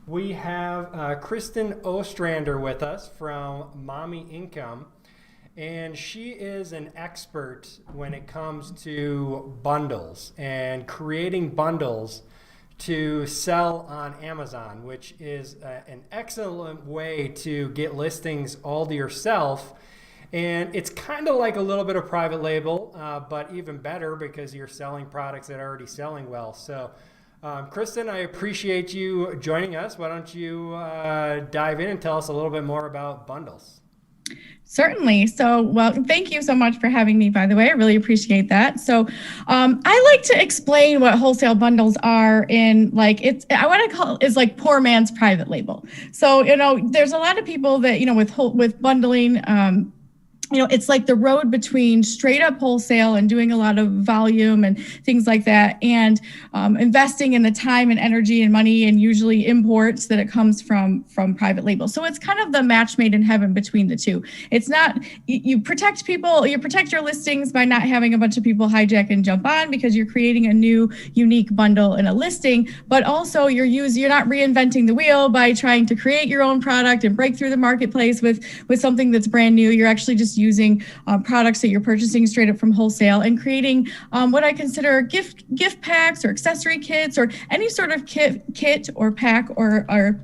We have Kristin Ostrander with us from Mommy Income, and she is an expert when it comes to bundles and creating bundles to sell on Amazon, which is an excellent way to get listings all to yourself. And it's kind of like a little bit of private label, but even better because you're selling products that are already selling well. So, Kristin, I appreciate you joining us. Why don't you dive in and tell us a little bit more about bundles? Certainly. So, well, thank you so much for having me, by the way. I really appreciate that. So, I like to explain what wholesale bundles are in I want to call it is like poor man's private label. So, there's a lot of people that, with bundling, it's like the road between straight up wholesale and doing a lot of volume and things like that, and investing in the time and energy and money and usually imports that it comes from private label. So it's kind of the match made in heaven between the two. It's not, you protect people, you protect your listings by not having a bunch of people hijack and jump on because you're creating a new unique bundle in a listing, but also you're not reinventing the wheel by trying to create your own product and break through the marketplace with something that's brand new. You're actually just using products that you're purchasing straight up from wholesale and creating what I consider gift packs or accessory kits or any sort of kit or pack or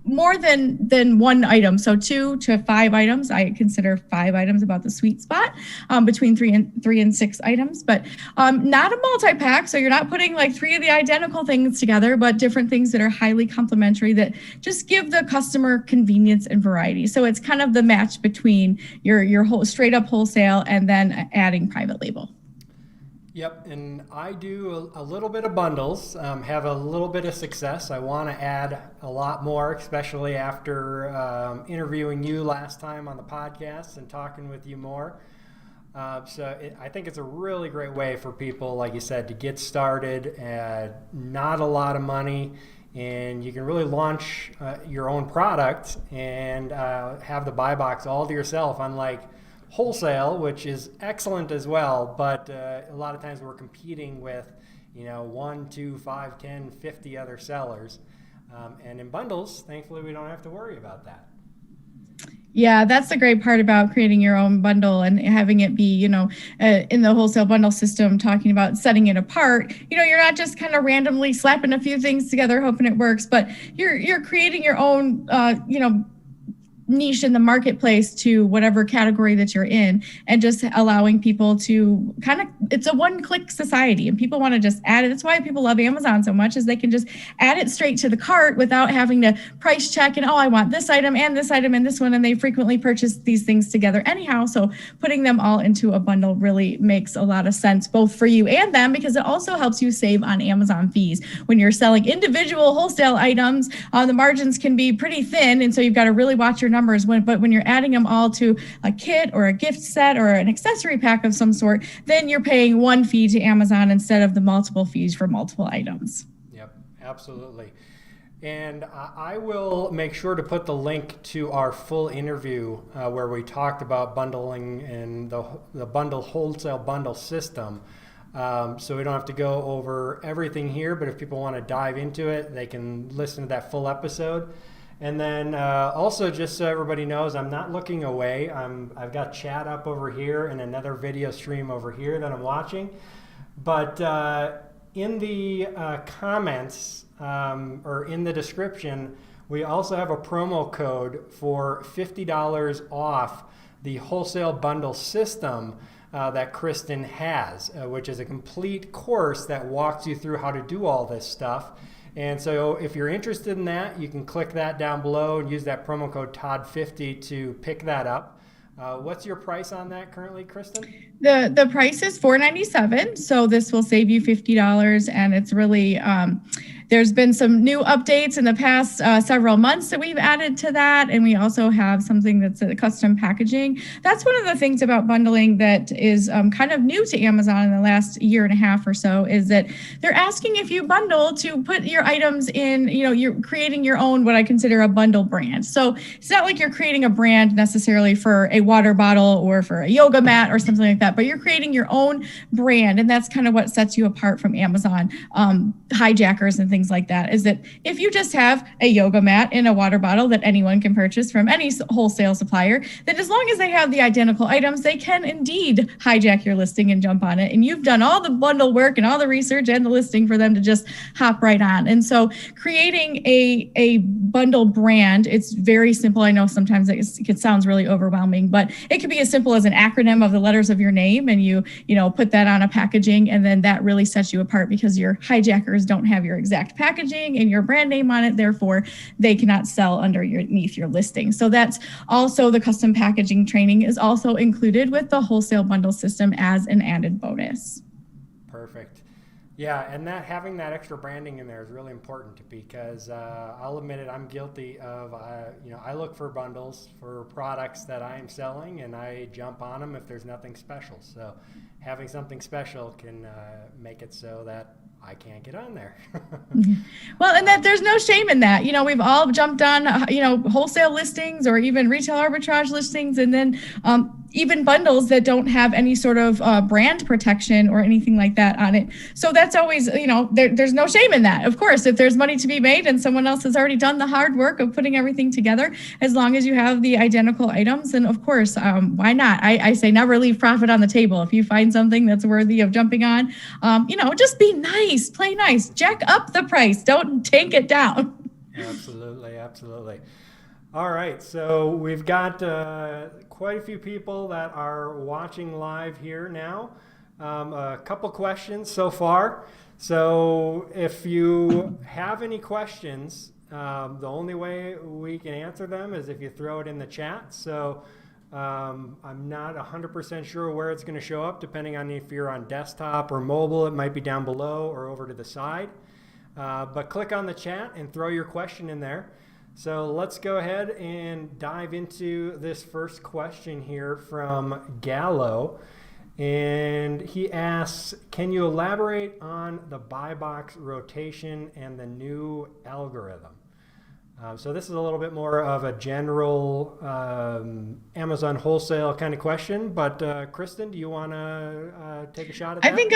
more than one item. So 2 to 5 items. I consider 5 items about the sweet spot, between 3 and 6 items, but not a multi-pack. So you're not putting like 3 of the identical things together, but different things that are highly complementary that just give the customer convenience and variety. So it's kind of the match between your whole straight up wholesale and then adding private label. Yep, and I do a little bit of bundles, have a little bit of success. I want to add a lot more, especially after interviewing you last time on the podcast and talking with you more. I think it's a really great way for people, like you said, to get started at not a lot of money, and you can really launch your own product and have the buy box all to yourself, unlike wholesale, which is excellent as well, but a lot of times we're competing with 1, 2, 5, 10, 50 other sellers, and in bundles, thankfully, we don't have to worry about that. Yeah, that's the great part about creating your own bundle and having it be, in the wholesale bundle system, talking about setting it apart. You're not just kind of randomly slapping a few things together, hoping it works, but you're creating your own, niche in the marketplace to whatever category that you're in, and just allowing people to it's a one-click society and people want to just add it. That's why people love Amazon so much, is they can just add it straight to the cart without having to price check and, I want this item and this item and this one, and they frequently purchase these things together anyhow. So putting them all into a bundle really makes a lot of sense, both for you and them, because it also helps you save on Amazon fees. When you're selling individual wholesale items, the margins can be pretty thin, and so you've got to really watch your numbers. But when you're adding them all to a kit or a gift set or an accessory pack of some sort, then you're paying one fee to Amazon instead of the multiple fees for multiple items. Yep, absolutely. And I will make sure to put the link to our full interview where we talked about bundling and the wholesale bundle system. So we don't have to go over everything here, but if people want to dive into it, they can listen to that full episode. And then also, just so everybody knows, I'm not looking away. I've got chat up over here and another video stream over here that I'm watching. But in the comments or in the description, we also have a promo code for $50 off the wholesale bundle system that Kristin has, which is a complete course that walks you through how to do all this stuff. And so if you're interested in that, you can click that down below and use that promo code TOD50 to pick that up. What's your price on that currently, Kristin? The price is $497, so this will save you $50, and it's really there's been some new updates in the past several months that we've added to that, and we also have something that's a custom packaging. That's one of the things about bundling that is kind of new to Amazon in the last year and a half or so, is that they're asking if you bundle to put your items in, you're creating your own, what I consider a bundle brand. So it's not like you're creating a brand necessarily for a water bottle or for a yoga mat or something like that, but you're creating your own brand, and that's kind of what sets you apart from Amazon hijackers and things things like that is that if you just have a yoga mat in a water bottle that anyone can purchase from any wholesale supplier, then as long as they have the identical items, they can indeed hijack your listing and jump on it. And you've done all the bundle work and all the research and the listing for them to just hop right on. And so creating a bundle brand, it's very simple. I know sometimes it sounds really overwhelming, but it can be as simple as an acronym of the letters of your name, and you put that on a packaging, and then that really sets you apart because your hijackers don't have your exact packaging and your brand name on it. Therefore, they cannot sell underneath your listing. So that's also the custom packaging training is also included with the wholesale bundle system as an added bonus. Perfect. Yeah, and having that extra branding in there is really important because I'll admit it, I'm guilty of, I look for bundles for products that I'm selling, and I jump on them if there's nothing special. So having something special can make it so that I can't get on there. Well, and that there's no shame in that. We've all jumped on, wholesale listings or even retail arbitrage listings, and then even bundles that don't have any sort of brand protection or anything like that on it. So that's always, there's no shame in that. Of course, if there's money to be made and someone else has already done the hard work of putting everything together, as long as you have the identical items, and of course, why not? I say never leave profit on the table. If you find something that's worthy of jumping on, just be nice, play nice, jack up the price, don't take it down. Absolutely. All right, so we've got quite a few people that are watching live here now. A couple questions so far. So if you have any questions, the only way we can answer them is if you throw it in the chat. So I'm not 100% sure where it's going to show up, depending on if you're on desktop or mobile. It might be down below or over to the side. But click on the chat and throw your question in there. So let's go ahead and dive into this first question here from Gallo. And he asks, can you elaborate on the buy box rotation and the new algorithm? So this is a little bit more of a general Amazon wholesale kind of question, but Kristin, do you want to take a shot at that? I think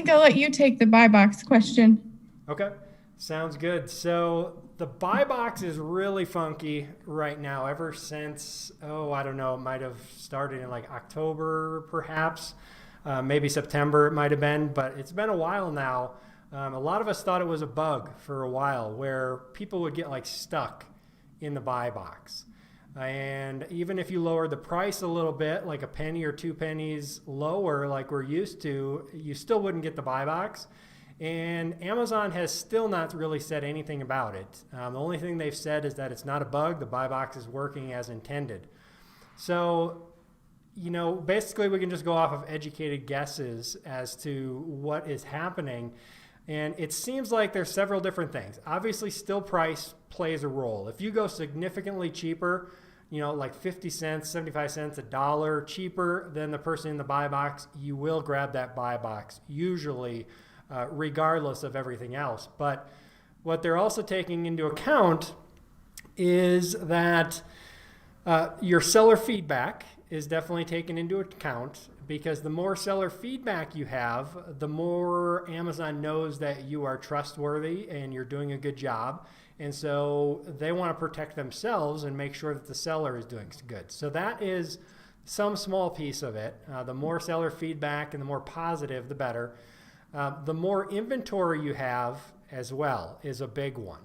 I'll let you take the buy box question. Okay, sounds good. So the buy box is really funky right now ever since, I don't know, it might have started in like October perhaps, maybe September it might have been, but it's been a while now. A lot of us thought it was a bug for a while where people would get like stuck in the buy box. And even if you lower the price a little bit, like a penny or 2 pennies lower like we're used to, you still wouldn't get the buy box. And Amazon has still not really said anything about it. The only thing they've said is that it's not a bug. The buy box is working as intended. So, basically we can just go off of educated guesses as to what is happening. And it seems like there's several different things. Obviously, still price plays a role. If you go significantly cheaper, like 50 cents, 75 cents, $1 cheaper than the person in the buy box, you will grab that buy box, usually regardless of everything else. But what they're also taking into account is that your seller feedback is definitely taken into account, because the more seller feedback you have, the more Amazon knows that you are trustworthy and you're doing a good job. And so they want to protect themselves and make sure that the seller is doing good. So that is some small piece of it. The more seller feedback and the more positive, the better. The more inventory you have as well is a big one.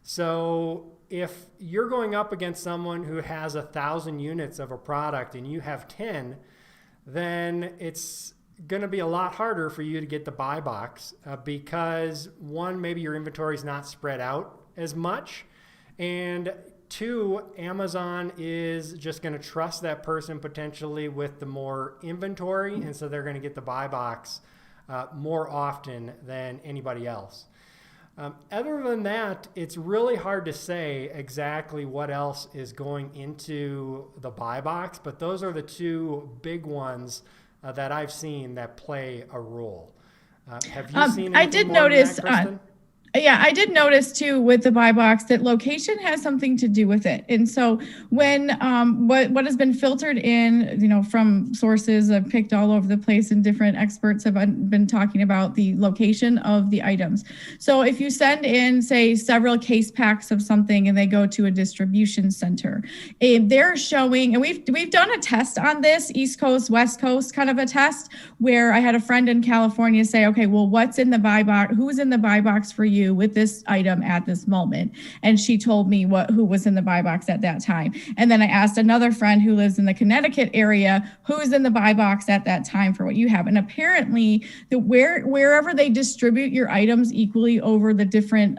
So if you're going up against someone who has 1,000 units of a product and you have 10, then it's going to be a lot harder for you to get the buy box because one, maybe your inventory is not spread out as much, and two, Amazon is just going to trust that person potentially with the more inventory, and so they're going to get the buy box more often than anybody else. Other than that, it's really hard to say exactly what else is going into the buy box, but those are the two big ones that I've seen that play a role. Have you seen anything I did more notice. Than that, Kristin? Yeah, I did notice too with the buy box that location has something to do with it. And so when what has been filtered in, from sources I've picked all over the place, and different experts have been talking about the location of the items. So if you send in, say, several case packs of something and they go to a distribution center, they're showing, and we've done a test on this, East Coast, West Coast kind of a test, where I had a friend in California say, okay, well, what's in the buy box? Who's in the buy box for you with this item at this moment? And she told me who was in the buy box at that time. And then I asked another friend who lives in the Connecticut area, who's in the buy box at that time for what you have. And apparently wherever they distribute your items equally over the different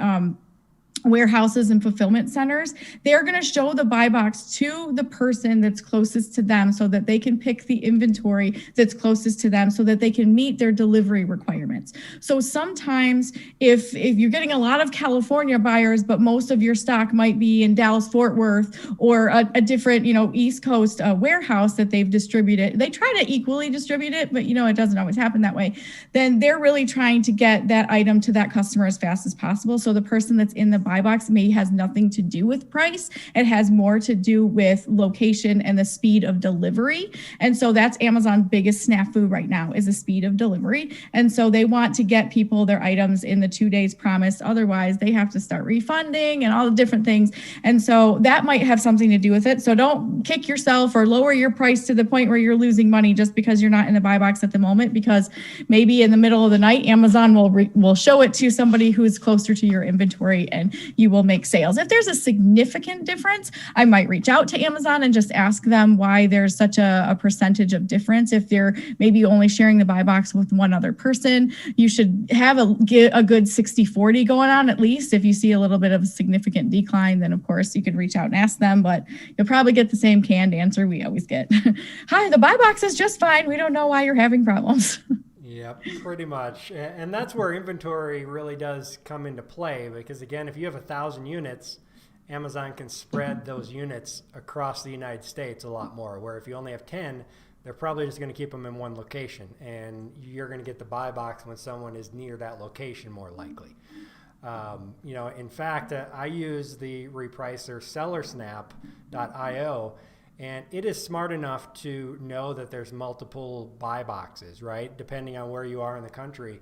warehouses and fulfillment centers, they're going to show the buy box to the person that's closest to them so that they can pick the inventory that's closest to them so that they can meet their delivery requirements. So sometimes if you're getting a lot of California buyers, but most of your stock might be in Dallas, Fort Worth, or a different, East Coast warehouse that they've distributed, they try to equally distribute it, but it doesn't always happen that way. Then they're really trying to get that item to that customer as fast as possible. So the person that's in the buy box has nothing to do with price. It has more to do with location and the speed of delivery. And so that's Amazon's biggest snafu right now, is the speed of delivery. And so they want to get people their items in the 2 days promised. Otherwise, they have to start refunding and all the different things. And so that might have something to do with it. So don't kick yourself or lower your price to the point where you're losing money just because you're not in the buy box at the moment, because maybe in the middle of the night, Amazon will show it to somebody who's closer to your inventory, and you will make sales. If there's a significant difference, I might reach out to Amazon and just ask them why there's such a percentage of difference. If they're maybe only sharing the buy box with one other person, you should have a good 60-40 going on at least. If you see a little bit of a significant decline, then of course you could reach out and ask them, but you'll probably get the same canned answer we always get. Hi, the buy box is just fine. We don't know why you're having problems. Yep, pretty much. And that's where inventory really does come into play, because again, if you have 1,000 units, Amazon can spread those units across the United States a lot more, where if you only have 10, they're probably just going to keep them in one location, and you're going to get the buy box when someone is near that location more likely. In fact, I use the repricer sellersnap.io, and it is smart enough to know that there's multiple buy boxes, right? Depending on where you are in the country.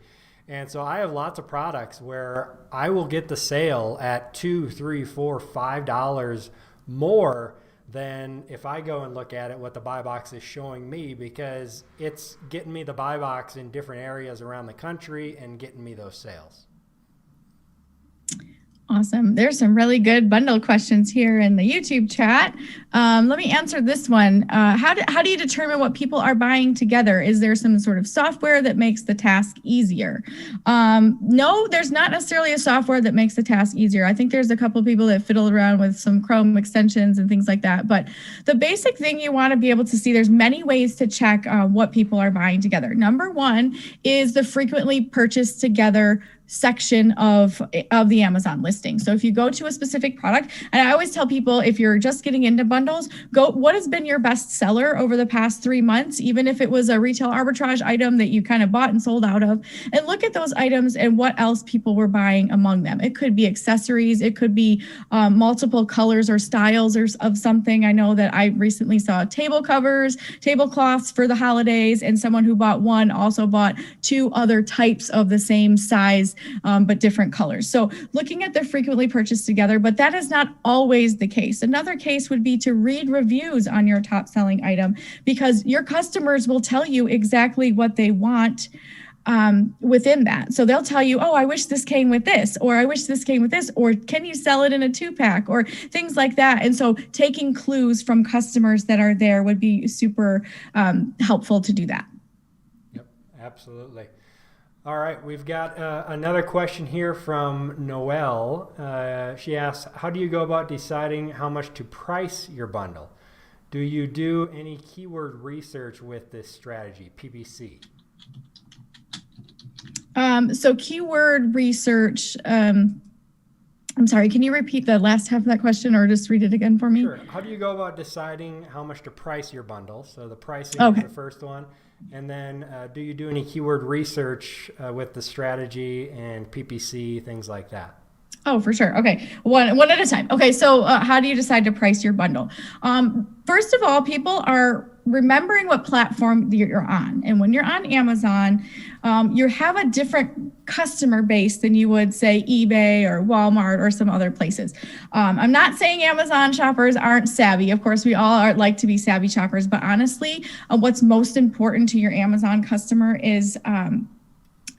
And so I have lots of products where I will get the sale at $2, $3, $4, $5 more than if I go and look at it, what the buy box is showing me, because it's getting me the buy box in different areas around the country and getting me those sales. Awesome. There's some really good bundle questions here in the YouTube chat. Let me answer this one. How do you determine what people are buying together? Is there some sort of software that makes the task easier? No, there's not necessarily a software that makes the task easier. I think there's a couple of people that fiddle around with some Chrome extensions and things like that. But the basic thing you want to be able to see, there's many ways to check what people are buying together. Number one is the frequently purchased together section of the Amazon listing. So if you go to a specific product, and I always tell people, if you're just getting into bundles, go, what has been your best seller over the past 3 months, even if it was a retail arbitrage item that you kind of bought and sold out of, and look at those items and what else people were buying among them. It could be accessories. It could be multiple colors or styles of something. I know that I recently saw table covers, tablecloths for the holidays, and someone who bought one also bought 2 other types of the same size, but different colors. So looking at the frequently purchased together, but that is not always the case. Another case would be to read reviews on your top selling item, because your customers will tell you exactly what they want within that. So they'll tell you, oh, I wish this came with this, or I wish this came with this, or can you sell it in a 2-pack, or things like that. And so taking clues from customers that are there would be super helpful to do that. Yep, absolutely. All right, we've got another question here from Noelle. She asks, how do you go about deciding how much to price your bundle? Do you do any keyword research with this strategy, PPC? So keyword research, I'm sorry, can you repeat the last half of that question, or just read it again for me? Sure. How do you go about deciding how much to price your bundle? So the pricing Okay. is the first one. And then do you do any keyword research with the strategy and PPC, things like that? Oh, for sure. Okay. One at a time. Okay. So how do you decide to price your bundle? First of all, people are remembering what platform you're on. And when you're on Amazon, you have a different customer base than you would say eBay or Walmart or some other places. I'm not saying Amazon shoppers aren't savvy. Of course, we all like to be savvy shoppers, but honestly, what's most important to your Amazon customer is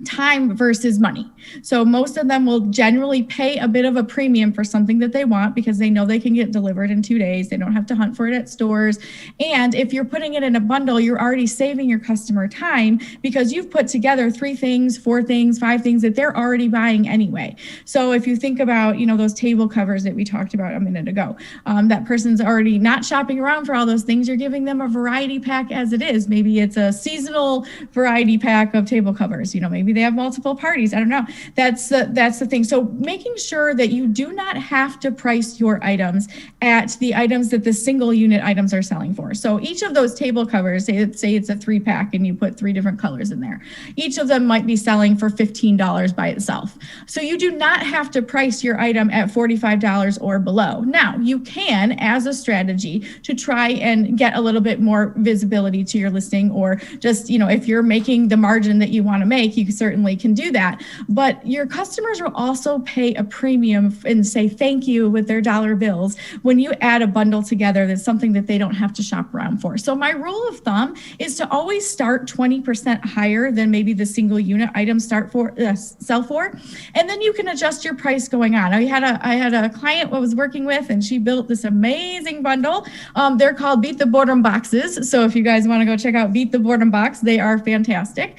time versus money. So most of them will generally pay a bit of a premium for something that they want because they know they can get delivered in 2 days. They don't have to hunt for it at stores. And if you're putting it in a bundle, you're already saving your customer time because you've put together 3 things, 4 things, 5 things that they're already buying anyway. So if you think about, those table covers that we talked about a minute ago, that person's already not shopping around for all those things. You're giving them a variety pack as it is. Maybe it's a seasonal variety pack of table covers. Maybe they have multiple parties. I don't know. That's the thing. So making sure that you do not have to price your items at the items that the single unit items are selling for. So each of those table covers, say it's a 3-pack and you put 3 different colors in there. Each of them might be selling for $15 by itself. So you do not have to price your item at $45 or below. Now, you can, as a strategy, to try and get a little bit more visibility to your listing, or just, if you're making the margin that you want to make, you certainly can do that. But your customers will also pay a premium and say thank you with their dollar bills when you add a bundle together that's something that they don't have to shop around for. So my rule of thumb is to always start 20% higher than maybe the single unit items sell for, and then you can adjust your price going on. I had a client I was working with, and she built this amazing bundle. They're called Beat the Boredom boxes. So if you guys want to go check out Beat the Boredom box, they are fantastic.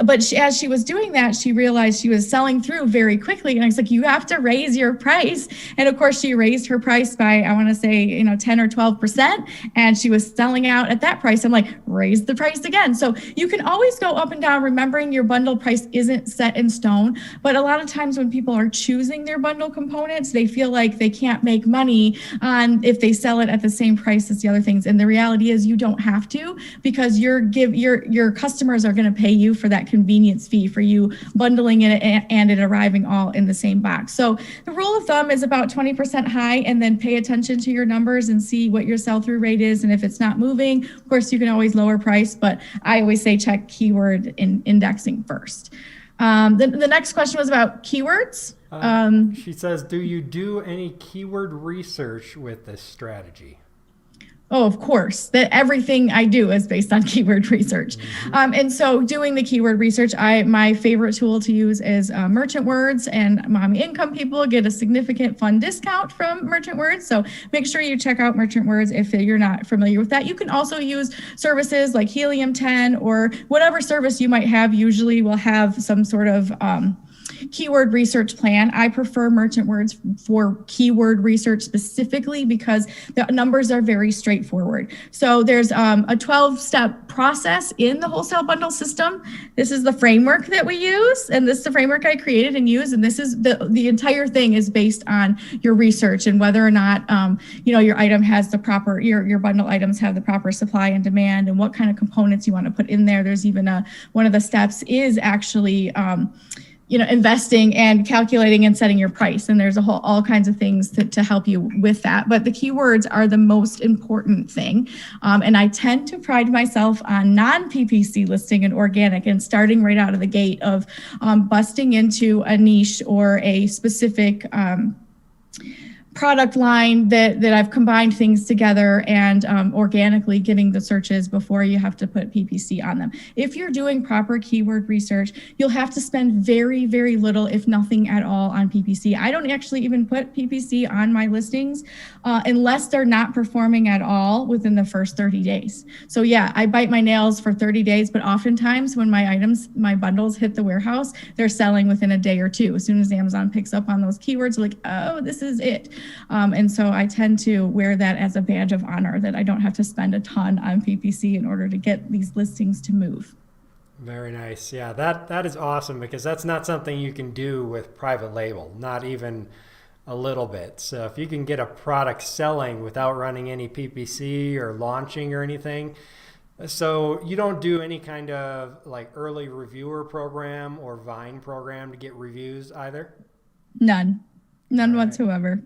But as she was doing that, she realized she was selling through very quickly. And I was like, you have to raise your price. And of course, she raised her price by, I want to say, 10 or 12%. And she was selling out at that price. I'm like, raise the price again. So you can always go up and down, remembering your bundle price isn't set in stone. But a lot of times when people are choosing their bundle components, they feel like they can't make money on if they sell it at the same price as the other things. And the reality is you don't have to, because your customers are going to pay you for that convenience fee for you bundling it and it arriving all in the same box. So the rule of thumb is about 20% high, and then pay attention to your numbers and see what your sell-through rate is. And if it's not moving, of course, you can always lower price, but I always say check keyword indexing first. The next question was about keywords. She says, do you do any keyword research with this strategy? Oh, of course, that everything I do is based on keyword research. Mm-hmm. And so doing the keyword research, my favorite tool to use is Merchant Words, and mommy income people get a significant fun discount from Merchant Words. So make sure you check out Merchant Words if you're not familiar with that. You can also use services like Helium 10 or whatever service you might have. Usually will have some sort of keyword research plan. I prefer Merchant Words for keyword research specifically because the numbers are very straightforward. So there's a 12-step process in the wholesale bundle system. This is the framework that we use, and this is the framework I created and use. And this is the entire thing is based on your research and whether or not your item has the proper, your bundle items have the proper supply and demand, and what kind of components you want to put in there. There's even one of the steps is actually investing and calculating and setting your price. And there's all kinds of things to help you with that. But the keywords are the most important thing. And I tend to pride myself on non-PPC listing and organic, and starting right out of the gate of busting into a niche or a specific product line that I've combined things together and organically getting the searches before you have to put PPC on them. If you're doing proper keyword research, you'll have to spend very, very little, if nothing at all, on PPC. I don't actually even put PPC on my listings unless they're not performing at all within the first 30 days. So yeah, I bite my nails for 30 days, but oftentimes when my bundles hit the warehouse, they're selling within a day or two. As soon as Amazon picks up on those keywords, like, oh, this is it. And so I tend to wear that as a badge of honor, that I don't have to spend a ton on PPC in order to get these listings to move. Very nice. Yeah, that is awesome, because that's not something you can do with private label, not even a little bit. So if you can get a product selling without running any PPC or launching or anything, So you don't do any kind of like early reviewer program or Vine program to get reviews either? None, All none right. whatsoever.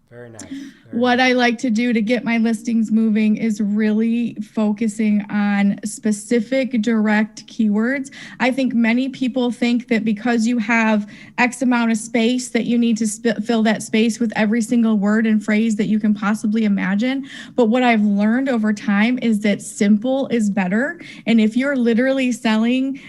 Very nice. Very What nice. I like to do to get my listings moving is really focusing on specific direct keywords. I think many people think that because you have X amount of space that you need to fill that space with every single word and phrase that you can possibly imagine. But what I've learned over time is that simple is better. And if you're literally selling,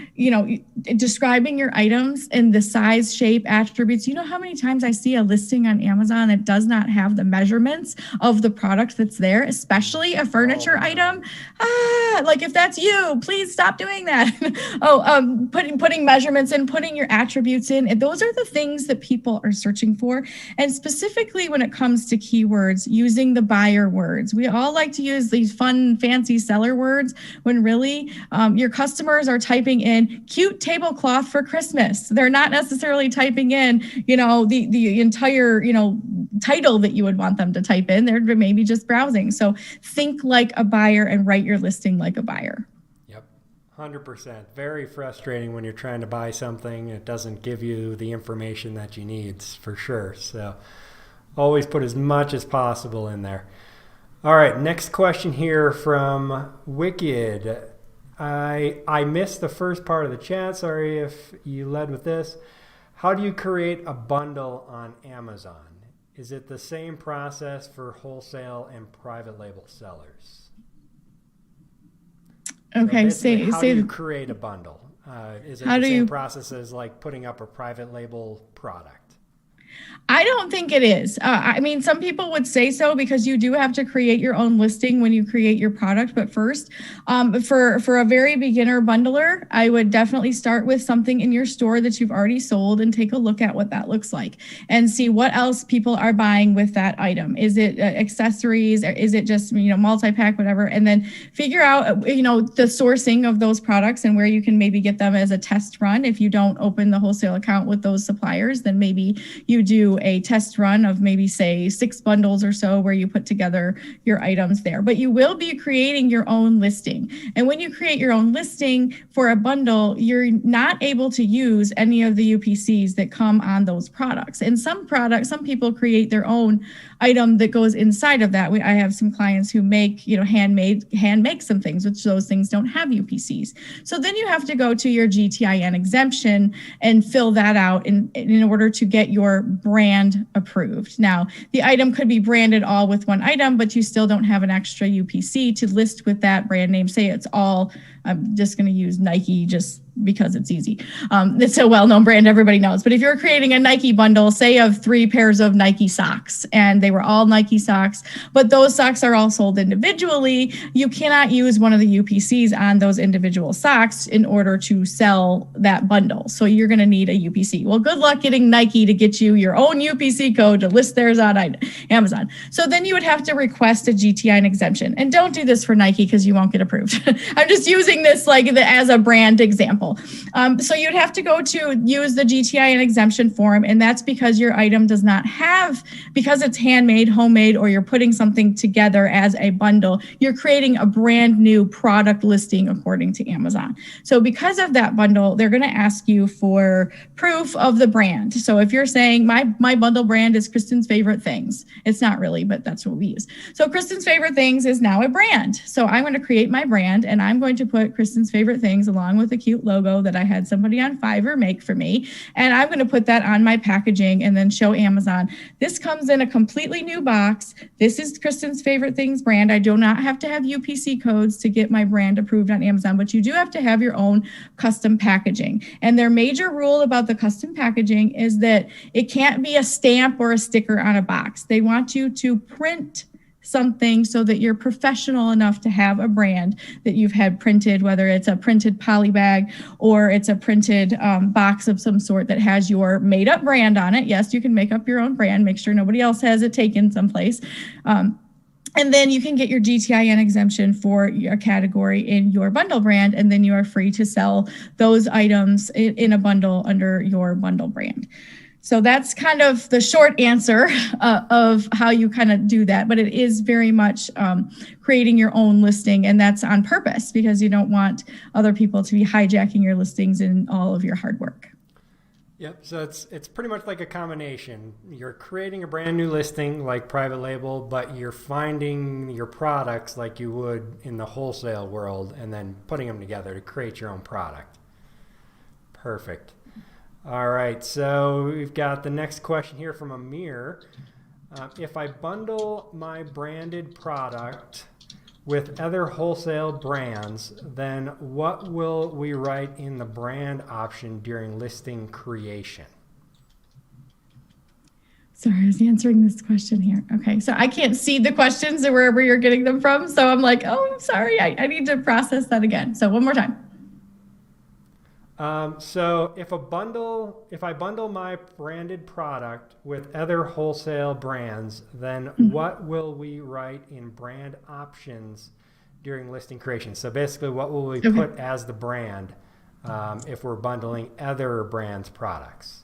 describing your items and the size, shape, attributes, you know how many times I see a listing on Amazon that does not have the measurements of the product that's there, especially a furniture item. Like if that's you, please stop doing that. Putting measurements in, putting your attributes in. And those are the things that people are searching for. And specifically when it comes to keywords, using the buyer words. We all like to use these fun, fancy seller words when really your customers are typing in cute tablecloth for Christmas. They're not necessarily typing in, the entire, title that you would want them to type in. They're maybe just browsing. So think like a buyer and write your listing like a buyer. Yep. 100%. Very frustrating when you're trying to buy something. It doesn't give you the information that you need, for sure. So always put as much as possible in there. All right. Next question here from Wicked. I missed the first part of the chat. Sorry if you led with this. How do you create a bundle on Amazon? Is it the same process for wholesale and private label sellers? Okay, so how do you create a bundle? Is it the same process as like putting up a private label product? I don't think it is. Some people would say so because you do have to create your own listing when you create your product. But first, for a very beginner bundler, I would definitely start with something in your store that you've already sold and take a look at what that looks like and see what else people are buying with that item. Is it accessories? Or is it just, multi-pack, whatever? And then figure out, the sourcing of those products and where you can maybe get them as a test run. If you don't open the wholesale account with those suppliers, then maybe you do a test run of maybe say 6 bundles or so where you put together your items there. But you will be creating your own listing. And when you create your own listing for a bundle, you're not able to use any of the UPCs that come on those products. And some people create their own item that goes inside of that. I have some clients who make, hand make some things, which those things don't have UPCs. So then you have to go to your GTIN exemption and fill that out in order to get your brand approved. Now, the item could be branded all with one item, but you still don't have an extra UPC to list with that brand name. Say it's all, I'm just going to use Nike just because it's easy. It's a well-known brand, everybody knows. But if you're creating a Nike bundle, say of 3 pairs of Nike socks, and they were all Nike socks, but those socks are all sold individually, you cannot use one of the UPCs on those individual socks in order to sell that bundle. So you're going to need a UPC. Well, good luck getting Nike to get you your own UPC code to list theirs on Amazon. So then you would have to request a GTIN exemption. And don't do this for Nike because you won't get approved. I'm just using this as a brand example. So you'd have to go to use the GTIN exemption form, and that's because your item does not have, because it's handmade, homemade, or you're putting something together as a bundle, you're creating a brand new product listing according to Amazon. So because of that bundle, they're going to ask you for proof of the brand. So if you're saying my bundle brand is Kristin's Favorite Things, it's not really, but that's what we use. So Kristin's Favorite Things is now a brand. So I'm going to create my brand, and I'm going to put Kristin's Favorite Things along with a cute logo that I had somebody on Fiverr make for me. And I'm going to put that on my packaging and then show Amazon. This comes in a completely new box. This is Kristin's Favorite Things brand. I do not have to have UPC codes to get my brand approved on Amazon, but you do have to have your own custom packaging. And their major rule about the custom packaging is that it can't be a stamp or a sticker on a box. They want you to print something so that you're professional enough to have a brand that you've had printed, whether it's a printed poly bag or it's a printed box of some sort that has your made up brand on it. Yes, you can make up your own brand, make sure nobody else has it taken someplace. And then you can get your GTIN exemption for your category in your bundle brand, and then you are free to sell those items in a bundle under your bundle brand. So that's kind of the short answer of how you kind of do that. But it is very much creating your own listing, and that's on purpose because you don't want other people to be hijacking your listings and all of your hard work. Yep. So it's pretty much like a combination. You're creating a brand new listing like private label, but you're finding your products like you would in the wholesale world and then putting them together to create your own product. Perfect. All right, so we've got the next question here from Amir. If I bundle my branded product with other wholesale brands, then what will we write in the brand option during listing creation? Sorry, I was answering this question here. Okay, so I can't see the questions or wherever you're getting them from. So I'm like, oh, I'm sorry, I need to process that again. So one more time. So if I bundle my branded product with other wholesale brands, then what will we write in brand options during listing creation? So basically, what will we put as the brand if we're bundling other brands' products?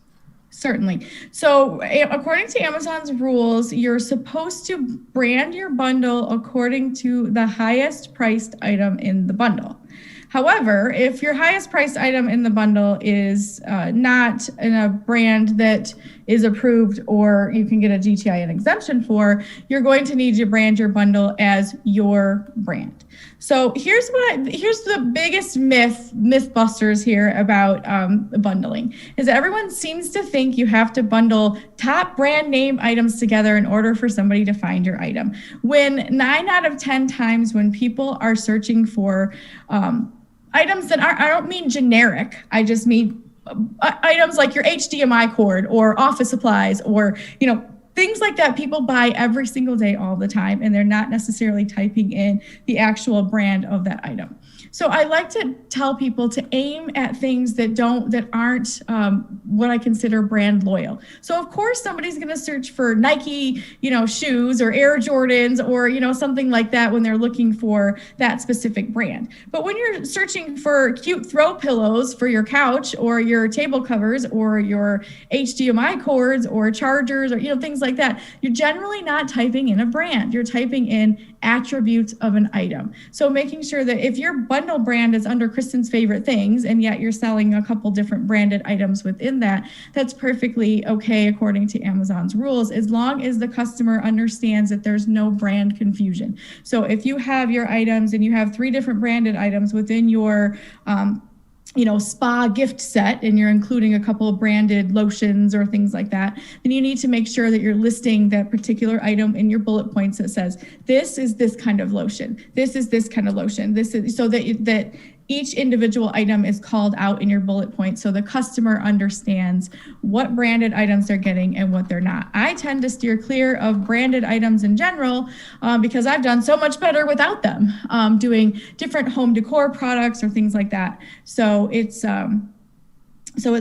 Certainly. So according to Amazon's rules, you're supposed to brand your bundle according to the highest priced item in the bundle. However, if your highest priced item in the bundle is not in a brand that is approved or you can get a GTIN exemption for, you're going to need to brand your bundle as your brand. So here's the biggest mythbusters here about bundling is that everyone seems to think you have to bundle top brand name items together in order for somebody to find your item. When 9 out of 10 times when people are searching for items that I don't mean generic, I just mean items like your HDMI cord or office supplies or, things like that people buy every single day all the time, and they're not necessarily typing in the actual brand of that item. So I like to tell people to aim at things that aren't what I consider brand loyal. So of course somebody's going to search for Nike, shoes or Air Jordans or something like that when they're looking for that specific brand. But when you're searching for cute throw pillows for your couch or your table covers or your HDMI cords or chargers or things like that, you're generally not typing in a brand. You're typing in attributes of an item. So making sure that if your bundle brand is under Kristin's favorite things and yet you're selling a couple different branded items within that, that's perfectly okay according to Amazon's rules, as long as the customer understands that there's no brand confusion. So if you have your items and you have 3 different branded items within your spa gift set, and you're including a couple of branded lotions or things like that, then you need to make sure that you're listing that particular item in your bullet points that says, this is this kind of lotion, this is this kind of lotion, this is, so that each individual item is called out in your bullet point so the customer understands what branded items they're getting and what they're not. I tend to steer clear of branded items in general because I've done so much better without them, doing different home decor products or things like that. So it's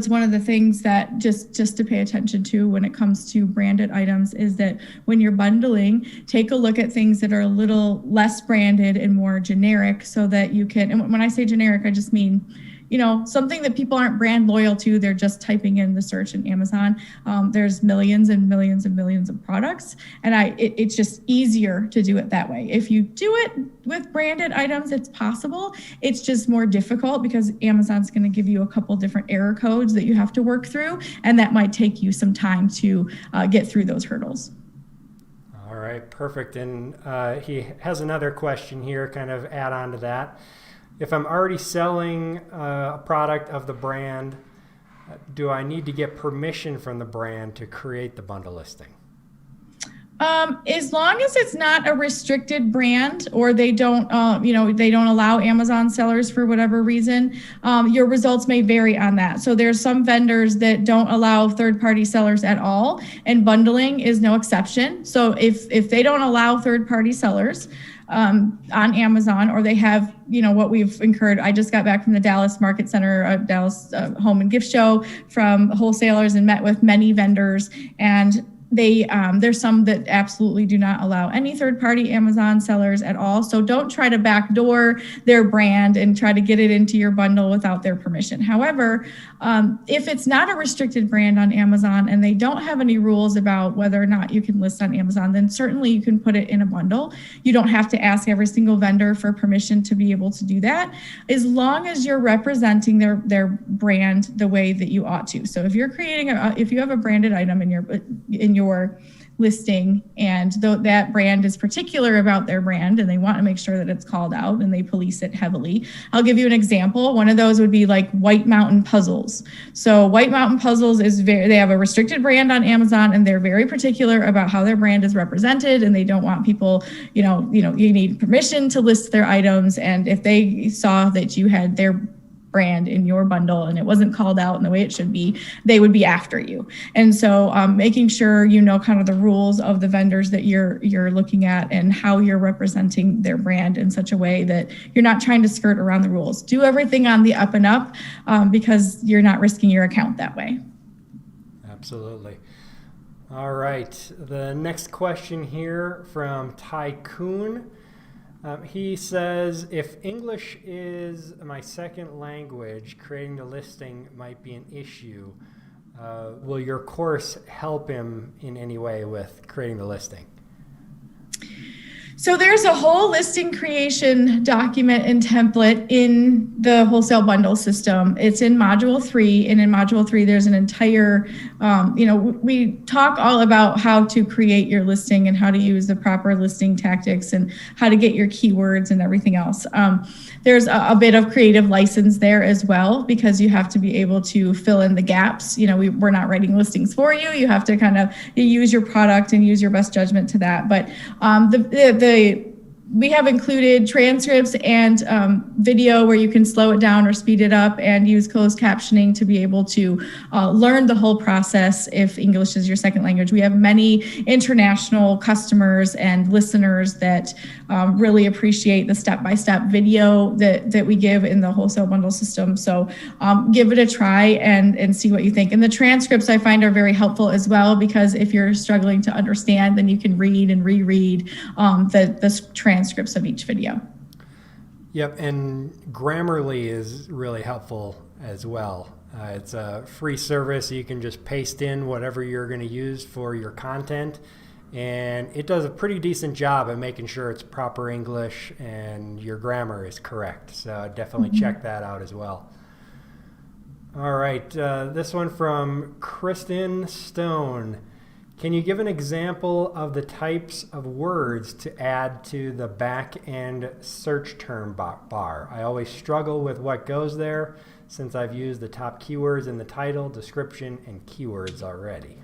one of the things that just to pay attention to when it comes to branded items is that when you're bundling, take a look at things that are a little less branded and more generic so that you can, and when I say generic, I just mean, something that people aren't brand loyal to, they're just typing in the search in Amazon. There's millions and millions and millions of products, and it's just easier to do it that way. If you do it with branded items, it's possible. It's just more difficult because Amazon's going to give you a couple different error codes that you have to work through, and that might take you some time to get through those hurdles. All right, perfect. And he has another question here, kind of add on to that. If I'm already selling a product of the brand, do I need to get permission from the brand to create the bundle listing? As long as it's not a restricted brand or they don't allow Amazon sellers for whatever reason, your results may vary on that. So there's some vendors that don't allow third-party sellers at all, and bundling is no exception. So if they don't allow third-party sellers on Amazon, or they have, what we've incurred. I just got back from the Dallas Market Center, Dallas Home and Gift Show from wholesalers and met with many vendors. And there's some that absolutely do not allow any third-party Amazon sellers at all. So don't try to backdoor their brand and try to get it into your bundle without their permission. However, if it's not a restricted brand on Amazon and they don't have any rules about whether or not you can list on Amazon, then certainly you can put it in a bundle. You don't have to ask every single vendor for permission to be able to do that, as long as you're representing their brand the way that you ought to. So if you're creating if you have a branded item in your listing and that brand is particular about their brand and they want to make sure that it's called out and they police it heavily. I'll give you an example. One of those would be like White Mountain Puzzles. So White Mountain Puzzles they have a restricted brand on Amazon and they're very particular about how their brand is represented, and they don't want people, you need permission to list their items. And if they saw that you had their brand in your bundle and it wasn't called out in the way it should be, they would be after you. And so making sure you know kind of the rules of the vendors that you're looking at and how you're representing their brand in such a way that you're not trying to skirt around the rules. Do everything on the up and up because you're not risking your account that way. Absolutely. All right. The next question here from Tycoon. He says, if English is my second language, creating the listing might be an issue. Will your course help him in any way with creating the listing? So there's a whole listing creation document and template in the wholesale bundle system. It's in module 3, and in module 3, there's an entire, we talk all about how to create your listing and how to use the proper listing tactics and how to get your keywords and everything else. There's a bit of creative license there as well, because you have to be able to fill in the gaps. We're not writing listings for you. You have to kind of use your product and use your best judgment to that. But we have included transcripts and video where you can slow it down or speed it up, and use closed captioning to be able to learn the whole process if English is your second language. We have many international customers and listeners that really appreciate the step-by-step video that we give in the wholesale bundle system. So give it a try and see what you think. And the transcripts I find are very helpful as well, because if you're struggling to understand, then you can read and reread the transcripts of each video. Yep, and Grammarly is really helpful as well. It's a free service. You can just paste in whatever you're going to use for your content, and it does a pretty decent job at making sure it's proper English and your grammar is correct. So definitely check that out as well. All right, this one from Kristin Stone. Can you give an example of the types of words to add to the back-end search term bar? I always struggle with what goes there since I've used the top keywords in the title, description, and keywords already.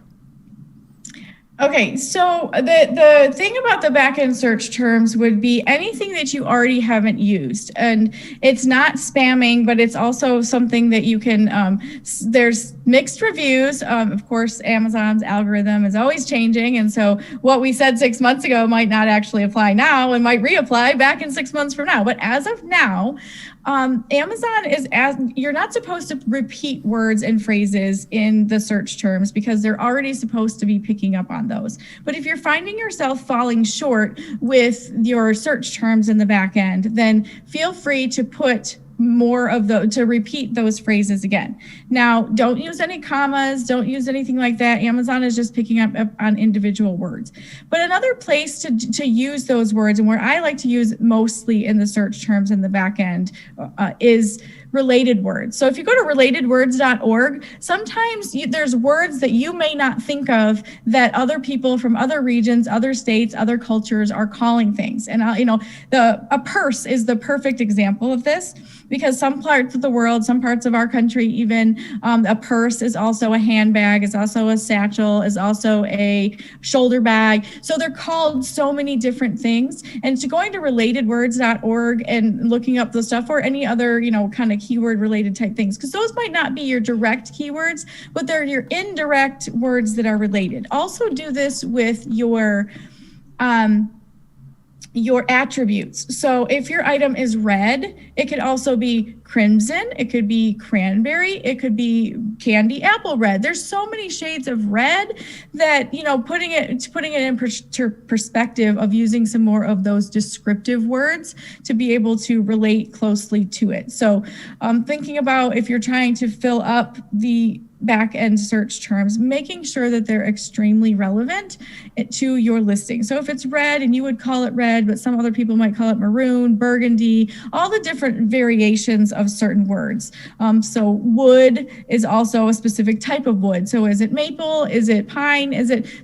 Okay, so the thing about the back-end search terms would be anything that you already haven't used. And it's not spamming, but it's also something that you can, there's mixed reviews. Of course, Amazon's algorithm is always changing. And so what we said 6 months ago might not actually apply now and might reapply back in 6 months from now. But as of now, Amazon you're not supposed to repeat words and phrases in the search terms because they're already supposed to be picking up on those. But if you're finding yourself falling short with your search terms in the back end, then feel free to put more of to repeat those phrases again. Now, don't use any commas, don't use anything like that. Amazon is just picking up on individual words. But another place to use those words, and where I like to use mostly in the search terms in the back end, is related words. So if you go to relatedwords.org, sometimes there's words that you may not think of that other people from other regions, other states, other cultures are calling things. And a purse is the perfect example of this, because some parts of the world, some parts of our country, even a purse is also a handbag, is also a satchel, is also a shoulder bag. So they're called so many different things. And so going to relatedwords.org and looking up the stuff, or any other, kind of keyword related type things, because those might not be your direct keywords, but they're your indirect words that are related. Also do this with your your attributes. So if your item is red, it could also be crimson, it could be cranberry, it could be candy apple red. There's so many shades of red that, you know, putting it in perspective of using some more of those descriptive words to be able to relate closely to it. So thinking about if you're trying to fill up the back end search terms, making sure that they're extremely relevant to your listing. So if it's red and you would call it red, but some other people might call it maroon, burgundy, all the different variations of certain words. So wood is also a specific type of wood. So is it maple? Is it pine?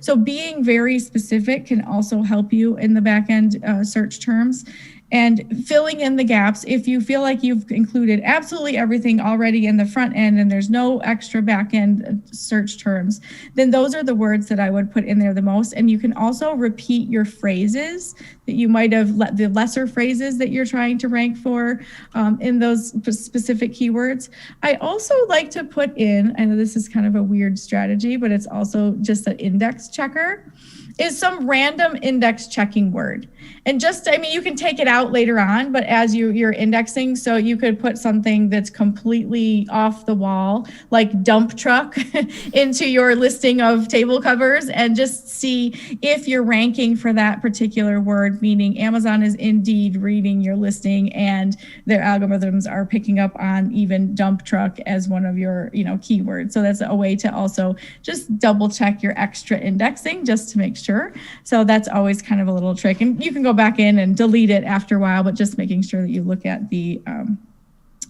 So being very specific can also help you in the back end search terms. And filling in the gaps. If you feel like you've included absolutely everything already in the front end and there's no extra back end search terms, then those are the words that I would put in there the most. And you can also repeat your phrases that you might have, the lesser phrases that you're trying to rank for in those specific keywords. I also like to put in, I know this is kind of a weird strategy, but it's also just an index checker, is some random index checking word. And just, I mean, you can take it out later on, but as you're indexing, so you could put something that's completely off the wall, like dump truck, into your listing of table covers and just see if you're ranking for that particular word, meaning Amazon is indeed reading your listing and their algorithms are picking up on even dump truck as one of your, you know, keywords. So that's a way to also just double check your extra indexing just to make sure. So that's always kind of a little trick. And you can go back in and delete it after a while, but just making sure that you look at the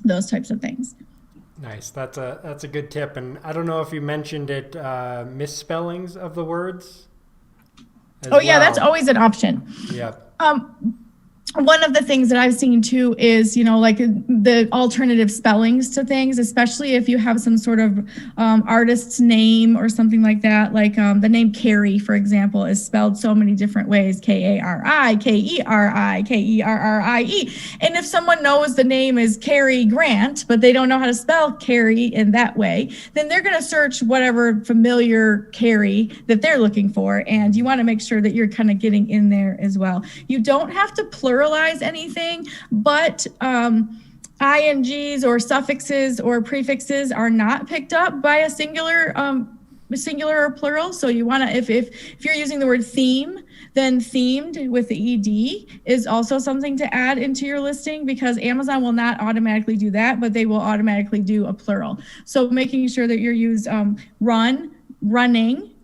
those types of things. Nice. That's a good tip. And I don't know if you mentioned it, misspellings of the words. Oh, yeah, that's always an option. Yep. One of the things that I've seen too is, you know, like the alternative spellings to things, especially if you have some sort of artist's name or something like that. Like the name Carrie, for example, is spelled so many different ways: Kari, Keri, Kerrie. And if someone knows the name is Cary Grant, but they don't know how to spell Carrie in that way, then they're going to search whatever familiar Carrie that they're looking for. And you want to make sure that you're kind of getting in there as well. You don't have to pluralize anything, but INGs or suffixes or prefixes are not picked up by a singular or plural. So you want to, if you're using the word theme, then themed with the ED is also something to add into your listing, because Amazon will not automatically do that, but they will automatically do a plural. So making sure that you're used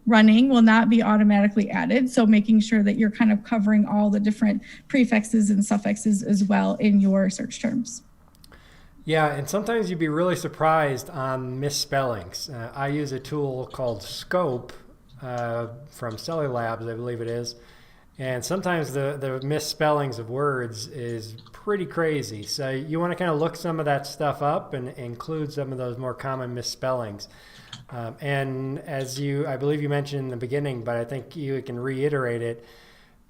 running will not be automatically added. So making sure that you're kind of covering all the different prefixes and suffixes as well in your search terms. Yeah, and sometimes you'd be really surprised on misspellings. I use a tool called Scope from Cellular Labs, I believe it is. And sometimes the misspellings of words is pretty crazy. So you want to kind of look some of that stuff up and include some of those more common misspellings. And as I believe you mentioned in the beginning, but I think you can reiterate it,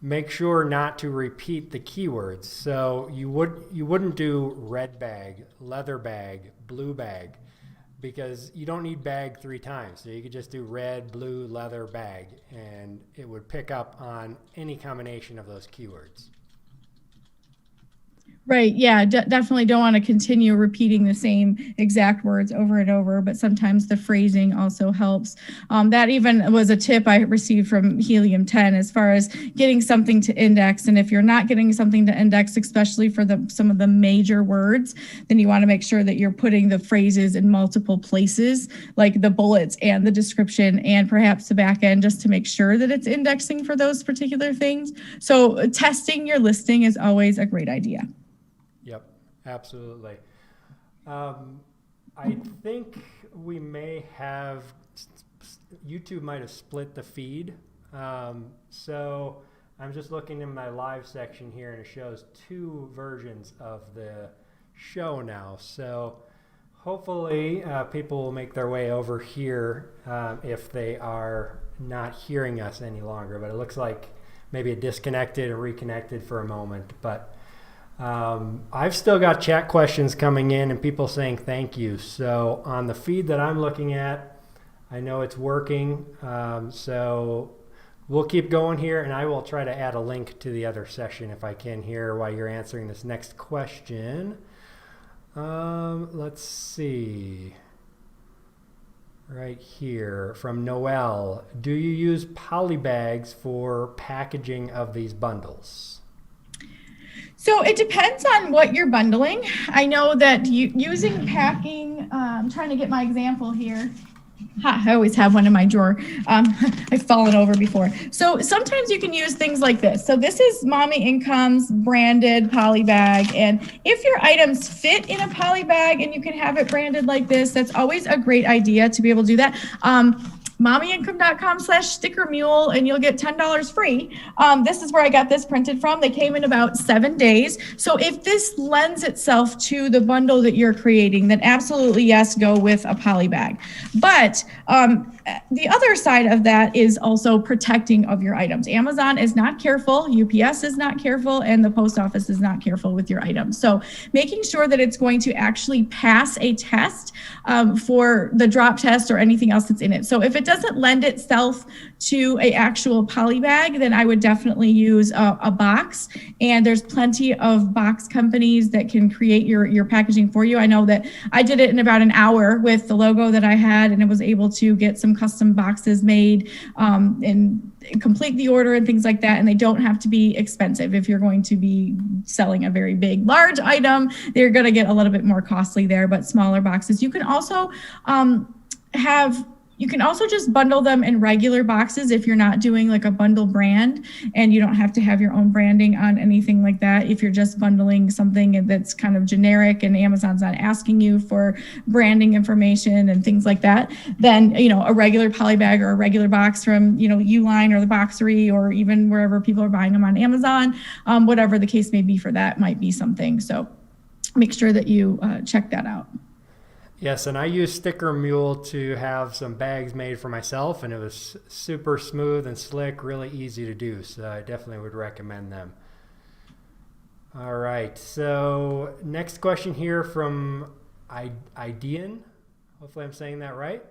make sure not to repeat the keywords. So you wouldn't do red bag, leather bag, blue bag, because you don't need bag 3 times. So you could just do red, blue, leather, bag, and it would pick up on any combination of those keywords. Right. Yeah, definitely don't want to continue repeating the same exact words over and over, but sometimes the phrasing also helps. That even was a tip I received from Helium 10 as far as getting something to index. And if you're not getting something to index, especially for some of the major words, then you want to make sure that you're putting the phrases in multiple places, like the bullets and the description and perhaps the back end, just to make sure that it's indexing for those particular things. So testing your listing is always a great idea. Yep, absolutely. I think we may have, YouTube might have split the feed. So I'm just looking in my live section here and it shows 2 versions of the show now. So hopefully people will make their way over here if they are not hearing us any longer. But it looks like maybe it disconnected and reconnected for a moment. But I've still got chat questions coming in and people saying thank you. So on the feed that I'm looking at, I know it's working. So we'll keep going here, and I will try to add a link to the other session if I can here while you're answering this next question. Let's see. Right here from Noel. Do you use poly bags for packaging of these bundles? So it depends on what you're bundling. I know that using packing, I'm trying to get my example here. I always have one in my drawer. I've fallen over before. So sometimes you can use things like this. So this is Mommy Income's branded poly bag. And if your items fit in a poly bag and you can have it branded like this, that's always a great idea to be able to do that. mommyincome.com/sticker mule and you'll get $10 free. This is where I got this printed from. They came in about 7 days. So if this lends itself to the bundle that you're creating, then absolutely yes, go with a poly bag. But the other side of that is also protecting of your items. Amazon is not careful, UPS is not careful, and the post office is not careful with your items. So making sure that it's going to actually pass a test for the drop test or anything else that's in it. So if it doesn't lend itself to a actual poly bag, then I would definitely use a box. And there's plenty of box companies that can create your packaging for you. I know that I did it in about an hour with the logo that I had, and it was able to get some custom boxes made and complete the order and things like that. And they don't have to be expensive. If you're going to be selling a very big, large item, they're going to get a little bit more costly there, but smaller boxes. You can also you can also just bundle them in regular boxes if you're not doing like a bundle brand, and you don't have to have your own branding on anything like that. If you're just bundling something that's kind of generic and Amazon's not asking you for branding information and things like that, then, a regular poly bag or a regular box from, Uline or the Boxery or even wherever people are buying them on Amazon, whatever the case may be for that might be something. So make sure that you check that out. Yes, and I use Sticker Mule to have some bags made for myself, and it was super smooth and slick, really easy to do, so I definitely would recommend them. All right, so next question here from Idean. Hopefully I'm saying that right.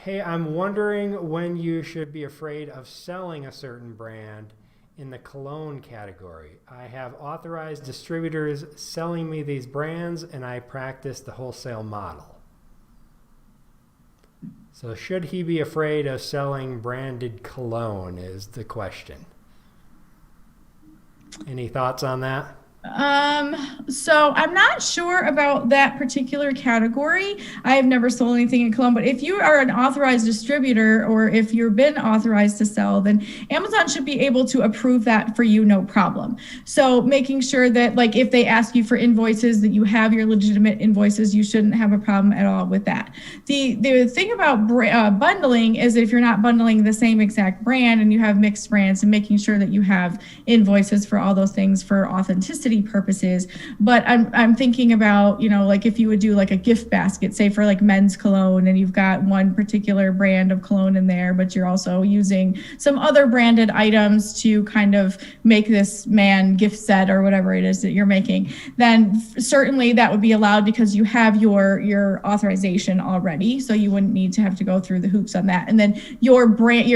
Hey, I'm wondering when you should be afraid of selling a certain brand in the cologne category. I have authorized distributors selling me these brands, and I practice the wholesale model. So should he be afraid of selling branded cologne is the question. Any thoughts on that? So I'm not sure about that particular category. I have never sold anything in cologne, but if you are an authorized distributor or if you've been authorized to sell, then Amazon should be able to approve that for you, no problem. So making sure that, like, if they ask you for invoices, that you have your legitimate invoices, you shouldn't have a problem at all with that. The thing about bundling is if you're not bundling the same exact brand and you have mixed brands, and making sure that you have invoices for all those things for authenticity purposes. But I'm thinking about, like if you would do like a gift basket, say for like men's cologne, and you've got one particular brand of cologne in there, but you're also using some other branded items to kind of make this man gift set or whatever it is that you're making, then certainly that would be allowed because you have your authorization already. So you wouldn't need to have to go through the hoops on that. And then your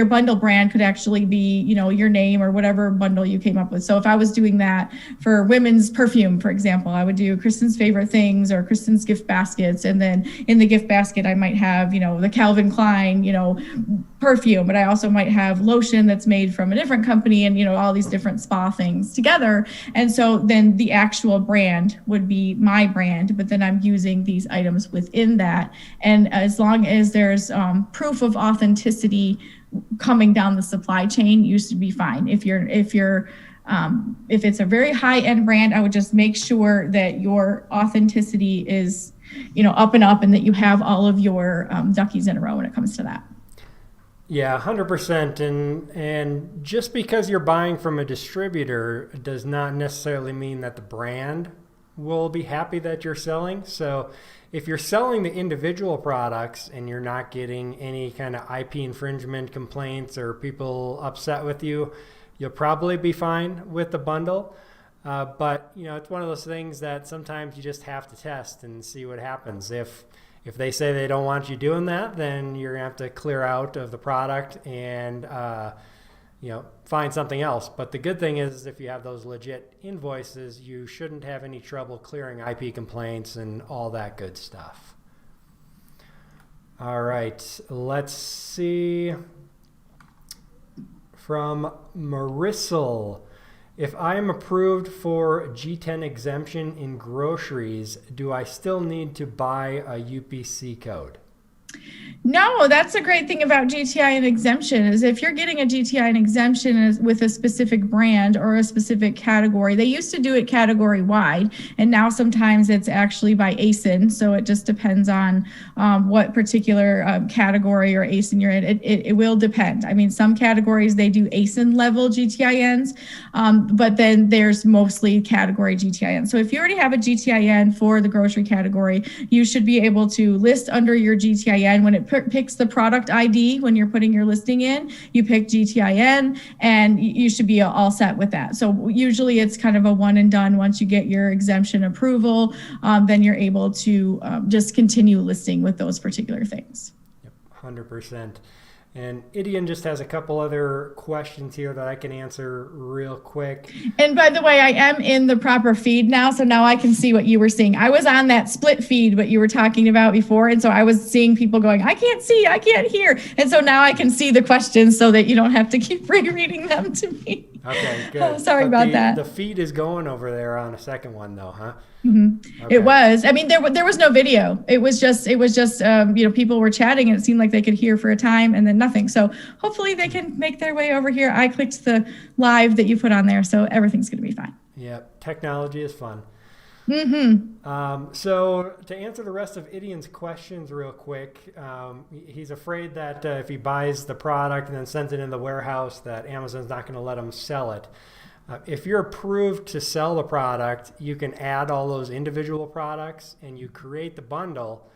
bundle brand could actually be, your name or whatever bundle you came up with. So if I was doing that for women's perfume, for example, I would do Kristin's favorite things or Kristin's gift baskets. And then in the gift basket, I might have, the Calvin Klein, perfume, but I also might have lotion that's made from a different company and, all these different spa things together. And so then the actual brand would be my brand, but then I'm using these items within that. And as long as there's proof of authenticity coming down the supply chain, you should be fine. If it's a very high-end brand, I would just make sure that your authenticity is, up and up, and that you have all of your duckies in a row when it comes to that. Yeah, 100%. And just because you're buying from a distributor does not necessarily mean that the brand will be happy that you're selling. So if you're selling the individual products and you're not getting any kind of IP infringement complaints or people upset with you, you'll probably be fine with the bundle. But it's one of those things that sometimes you just have to test and see what happens. If If they say they don't want you doing that, then you're gonna have to clear out of the product and find something else. But the good thing is, if you have those legit invoices, you shouldn't have any trouble clearing IP complaints and all that good stuff. All right, let's see. From Marissal. If I am approved for G10 exemption in groceries, do I still need to buy a UPC code? No, that's a great thing about GTI and exemption is if you're getting a GTI and exemption with a specific brand or a specific category, they used to do it category wide, and now sometimes it's actually by ASIN. So it just depends on what particular category or ASIN you're in. It will depend. I mean, some categories they do ASIN level GTINs, but then there's mostly category GTIN. So if you already have a GTIN for the grocery category, you should be able to list under your GTIN when it picks the product ID. When you're putting your listing in, you pick GTIN and you should be all set with that. So usually it's kind of a one and done. Once you get your exemption approval, then you're able to just continue listing with those particular things. Yep, 100%. And Idian just has a couple other questions here that I can answer real quick. And by the way, I am in the proper feed now, so now I can see what you were seeing. I was on that split feed, what you were talking about before, and so I was seeing people going, I can't see, I can't hear. And so now I can see the questions so that you don't have to keep rereading them to me. Okay, good. Oh, sorry about that. The feed is going over there on a second one though, huh? Mm-hmm. Okay. It was. I mean, there was no video. It was just people were chatting and it seemed like they could hear for a time and then nothing. So hopefully they can make their way over here. I clicked the live that you put on there, so everything's going to be fine. Yeah, technology is fun. Mm-hmm. So to answer the rest of Idian's questions real quick, he's afraid that if he buys the product and then sends it in the warehouse, that Amazon's not going to let him sell it. If you're approved to sell the product, you can add all those individual products and you create the bundle.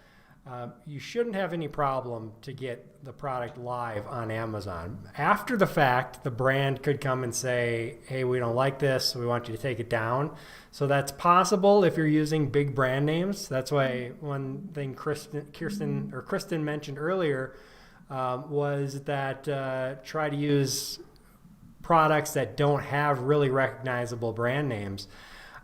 You shouldn't have any problem to get the product live on Amazon. After the fact, the brand could come and say, hey, we don't like this, we want you to take it down. So that's possible if you're using big brand names. That's why one thing Kristin mentioned earlier was that try to use products that don't have really recognizable brand names.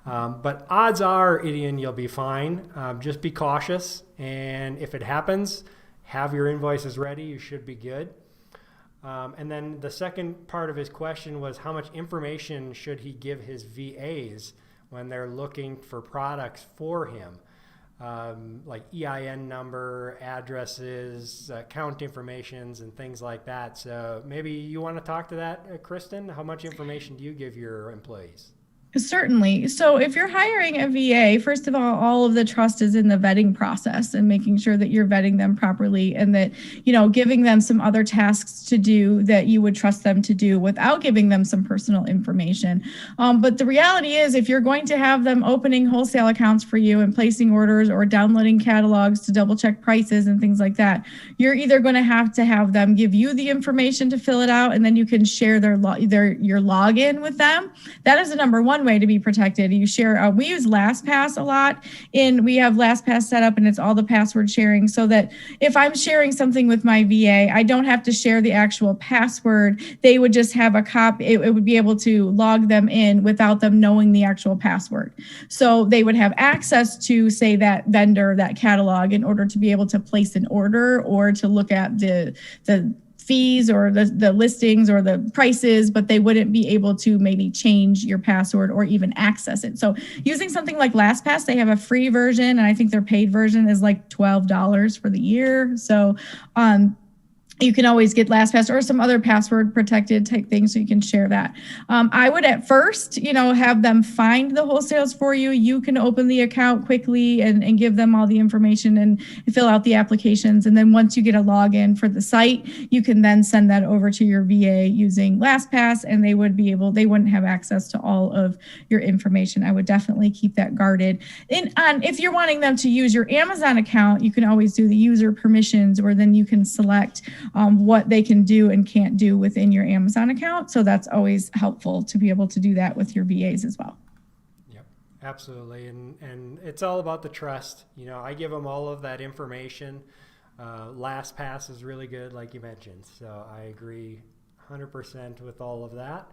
But odds are, Idian, you'll be fine. Just be cautious. And if it happens, have your invoices ready. You should be good. And then the second part of his question was how much information should he give his VAs when they're looking for products for him? Like EIN number, addresses, account informations, and things like that. So maybe you want to talk to that, Kristin? How much information do you give your employees? Certainly. So if you're hiring a VA, first of all of the trust is in the vetting process and making sure that you're vetting them properly and that, giving them some other tasks to do that you would trust them to do without giving them some personal information. But the reality is if you're going to have them opening wholesale accounts for you and placing orders or downloading catalogs to double check prices and things like that, you're either going to have them give you the information to fill it out and then you can share your login with them. That is the number one way to be protected. You share, we use LastPass a lot, and we have LastPass set up and it's all the password sharing so that if I'm sharing something with my VA, I don't have to share the actual password. They would just have a copy. It would be able to log them in without them knowing the actual password. So they would have access to, say, that vendor, that catalog in order to be able to place an order or to look at the fees or the listings or the prices, but they wouldn't be able to maybe change your password or even access it. So using something like LastPass, they have a free version, and I think their paid version is like $12 for the year. So you can always get LastPass or some other password protected type thing so you can share that. I would at first, have them find the wholesales for you. You can open the account quickly and give them all the information and fill out the applications. And then once you get a login for the site, you can then send that over to your VA using LastPass, and they wouldn't have access to all of your information. I would definitely keep that guarded. And if you're wanting them to use your Amazon account, you can always do the user permissions, where then you can select what they can do and can't do within your Amazon account. So that's always helpful to be able to do that with your VAs as well. Yep, Absolutely. And it's all about the trust. You know, I give them all of that information. LastPass is really good, like you mentioned. So I agree 100% with all of that.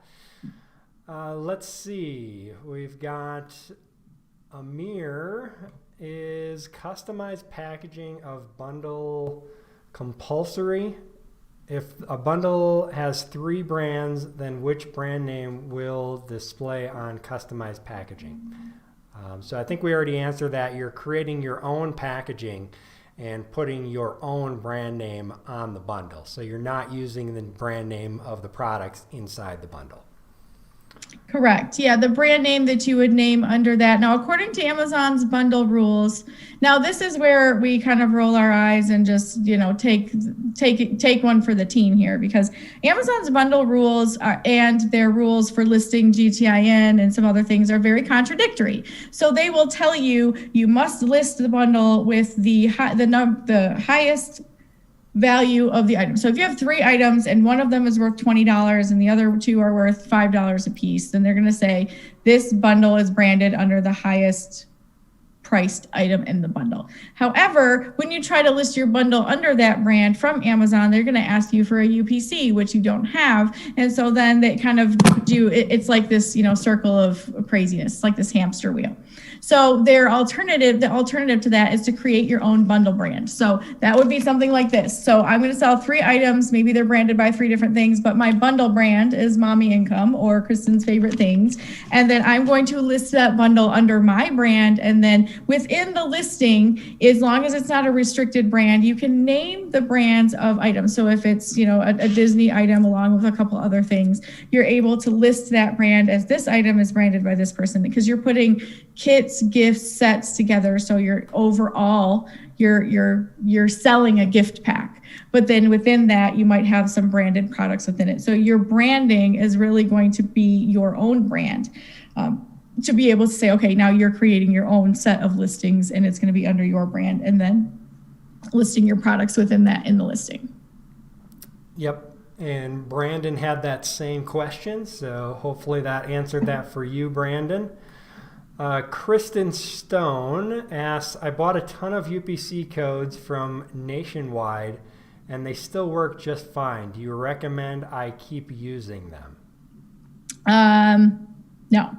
Let's see. We've got Amir. Is customized packaging of bundle compulsory? If a bundle has 3 brands, then which brand name will display on customized packaging? So I think we already answered that. You're creating your own packaging and putting your own brand name on the bundle. So you're not using the brand name of the products inside the bundle. Correct. Yeah, the brand name that you would name under that. Now, according to Amazon's bundle rules, now this is where we kind of roll our eyes and just, take one for the team here, because Amazon's bundle rules and their rules for listing GTIN and some other things are very contradictory. So they will tell you must list the bundle with the highest value of the item. So if you have 3 items and one of them is worth $20 and the other 2 are worth $5 a piece, then they're going to say this bundle is branded under the highest priced item in the bundle. However, when you try to list your bundle under that brand from Amazon, they're going to ask you for a UPC, which you don't have. And so then they kind of it's like this, circle of craziness. It's like this hamster wheel. So the alternative to that is to create your own bundle brand. So that would be something like this. So I'm going to sell 3 items. Maybe they're branded by 3 different things, but my bundle brand is Mommy Income or Kristin's Favorite Things. And then I'm going to list that bundle under my brand. And then within the listing, as long as it's not a restricted brand, you can name the brands of items. So if it's, a Disney item along with a couple other things, you're able to list that brand as this item is branded by this person, because you're putting kits, gifts, sets together. So you're overall, you're selling a gift pack. But then within that, you might have some branded products within it. So your branding is really going to be your own brand. To be able to say, okay, now you're creating your own set of listings and it's going to be under your brand, and then listing your products within that in the listing. Yep. And Brandon had that same question, so hopefully that answered that for you, Brandon. Kristin Stone asks, I bought a ton of UPC codes from Nationwide and they still work just fine. Do you recommend I keep using them? No.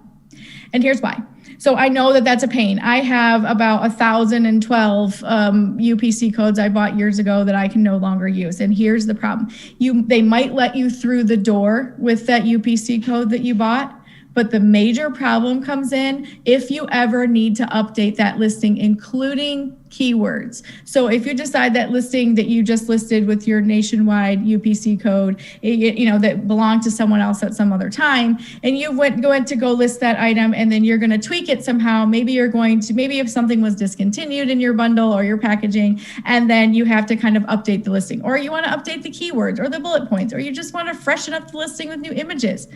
And here's why. So I know that that's a pain. I have about 1,012 UPC codes I bought years ago that I can no longer use. And here's the problem. They might let you through the door with that UPC code that you bought, but the major problem comes in if you ever need to update that listing, including keywords. So if you decide that listing that you just listed with your Nationwide UPC code, that belonged to someone else at some other time, and you went to go list that item, and then you're going to tweak it somehow. Maybe if something was discontinued in your bundle or your packaging, and then you have to kind of update the listing, or you want to update the keywords or the bullet points, or you just want to freshen up the listing with new images.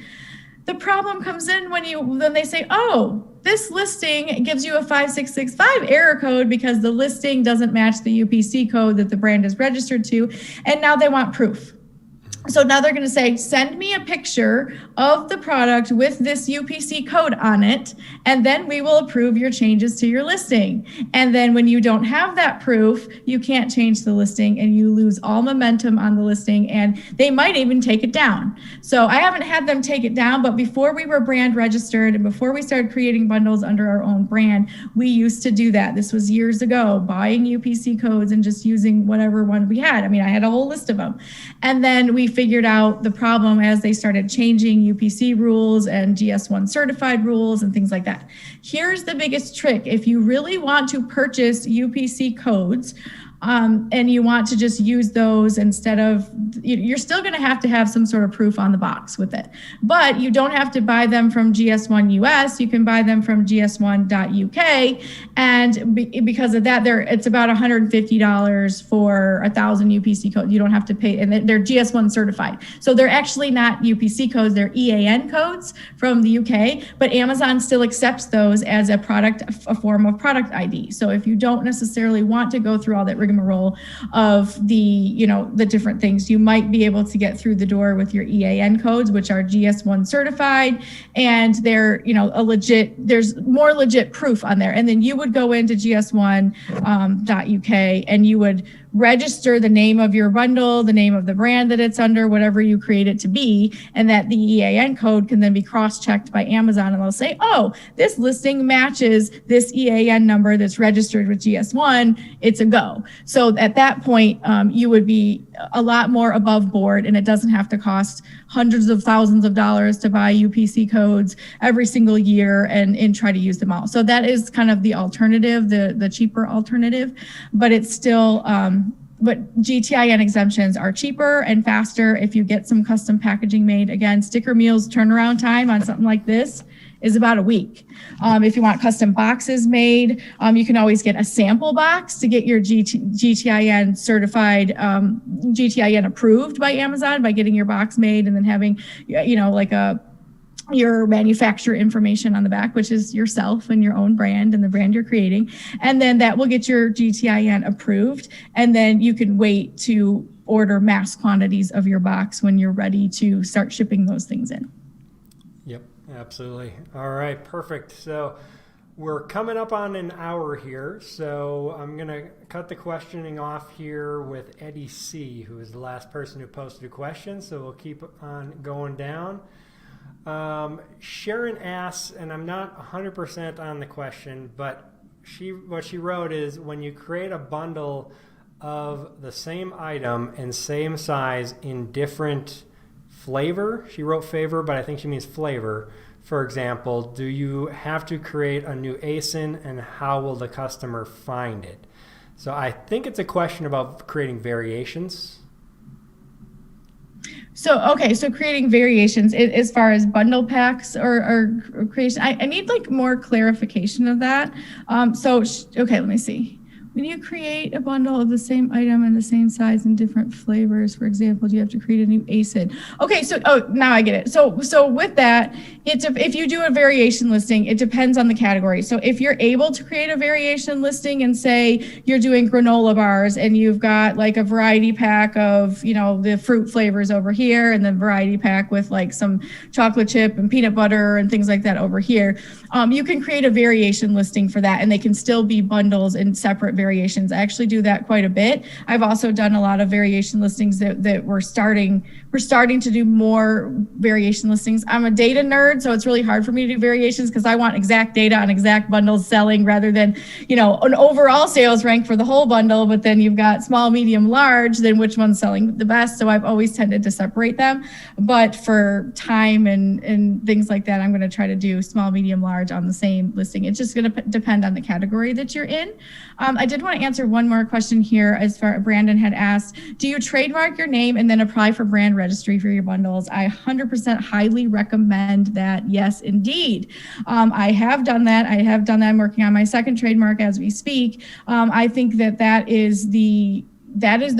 The problem comes in when they say, oh, this listing gives you a 5665 error code because the listing doesn't match the UPC code that the brand is registered to, and now they want proof. So now they're going to say, send me a picture of the product with this UPC code on it, and then we will approve your changes to your listing. And then when you don't have that proof, you can't change the listing and you lose all momentum on the listing, and they might even take it down. So I haven't had them take it down, but before we were brand registered and before we started creating bundles under our own brand, we used to do that. This was years ago, buying UPC codes and just using whatever one we had. I mean, I had a whole list of them. And then we figured out the problem as they started changing UPC rules and GS1 certified rules and things like that. Here's the biggest trick. If you really want to purchase UPC codes, and you want to just use those instead of, you're still going to have some sort of proof on the box with it. But you don't have to buy them from GS1 US. You can buy them from GS1.UK. And because of that, it's about $150 for 1,000 UPC codes. You don't have to pay, and they're GS1 certified. So they're actually not UPC codes, they're EAN codes from the UK, but Amazon still accepts those as a form of product ID. So if you don't necessarily want to go through all that rigmarole, rigmarole of the different things. You might be able to get through the door with your EAN codes, which are GS1 certified, and they're, there's more legit proof on there. And then you would go into gs1.uk and you would register the name of your bundle, the name of the brand that it's under, whatever you create it to be, and that the EAN code can then be cross-checked by Amazon, and they'll say, oh, this listing matches this EAN number that's registered with GS1, it's a go. So at that point, you would be a lot more above board, and it doesn't have to cost hundreds of thousands of dollars to buy UPC codes every single year and try to use them all. So that is kind of the alternative, the cheaper alternative, but it's still, but GTIN exemptions are cheaper and faster if you get some custom packaging made. Again, Sticker Meal's turnaround time on something like this is about a week. If you want custom boxes made, you can always get a sample box to get your GTIN certified, GTIN approved by Amazon by getting your box made and then having, your manufacturer information on the back, which is yourself and your own brand and the brand you're creating. And then that will get your GTIN approved. And then you can wait to order mass quantities of your box when you're ready to start shipping those things in. Yep, absolutely. All right, perfect. So we're coming up on an hour here. So I'm going to cut the questioning off here with Eddie C., who is the last person who posted a question. So we'll keep on going down. Sharon asks, and I'm not 100% on the question, but what she wrote is, when you create a bundle of the same item and same size in different flavor, she wrote favor, but I think she means flavor. For example, do you have to create a new ASIN, and how will the customer find it? So I think it's a question about creating variations. So creating variations as far as bundle packs or creation, I need more clarification of that. Let me see. When you create a bundle of the same item and the same size and different flavors, for example, do you have to create a new ASIN? Okay, now I get it. So with that, if you do a variation listing, it depends on the category. So if you're able to create a variation listing and say you're doing granola bars and you've got a variety pack of, the fruit flavors over here, and then variety pack with some chocolate chip and peanut butter and things like that over here, you can create a variation listing for that, and they can still be bundles in separate variations. I actually do that quite a bit. I've also done a lot of variation listings that we're starting to do more variation listings. I'm a data nerd, so it's really hard for me to do variations because I want exact data on exact bundles selling rather than, an overall sales rank for the whole bundle, but then you've got small, medium, large, then which one's selling the best. So I've always tended to separate them. But for time and things like that, I'm going to try to do small, medium, large on the same listing. It's just going to depend on the category that you're in. I did want to answer one more question here as far as Brandon had asked, do you trademark your name and then apply for brand registry for your bundles? I 100% highly recommend that. Yes, indeed. I have done that. I'm working on my second trademark as we speak. I think that is the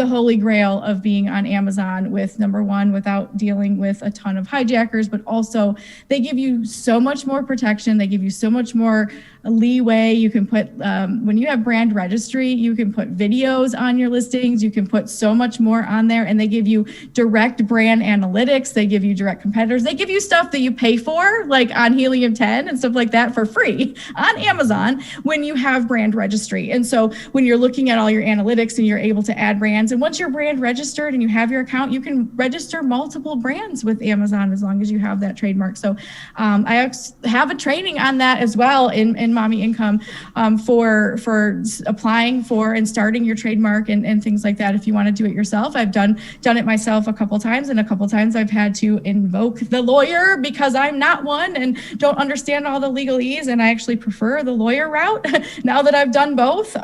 holy grail of being on Amazon, with number one, without dealing with a ton of hijackers, but also they give you so much more protection. They give you so much more leeway. You can put, when you have brand registry, you can put videos on your listings. You can put so much more on there, and they give you direct brand analytics. They give you direct competitors. They give you stuff that you pay for, like on Helium 10 and stuff like that, for free on Amazon when you have brand registry. And so when you're looking at all your analytics and you're able to add brands, and once you're brand registered and you have your account, you can register multiple brands with Amazon as long as you have that trademark. So I have a training on that as well in Mommy Income for applying for and starting your trademark and things like that. If you want to do it yourself, I've done it myself a couple times, and a couple times I've had to invoke the lawyer because I'm not one and don't understand all the legalese, and I actually prefer the lawyer route now that I've done both.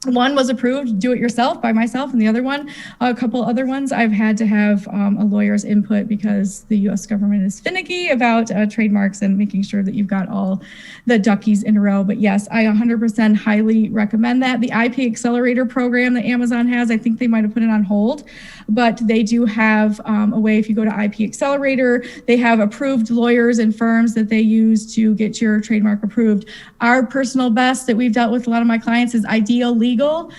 One was approved, do it yourself by myself, and the other one, a couple other ones, I've had to have a lawyer's input because the U.S. government is finicky about trademarks and making sure that you've got all the duckies in a row. But yes, I 100% highly recommend that. The IP Accelerator program that Amazon has, I think they might have put it on hold, but they do have a way. If you go to IP Accelerator, they have approved lawyers and firms that they use to get your trademark approved. Our personal best that we've dealt with a lot of my clients is Ideal Legal. legal.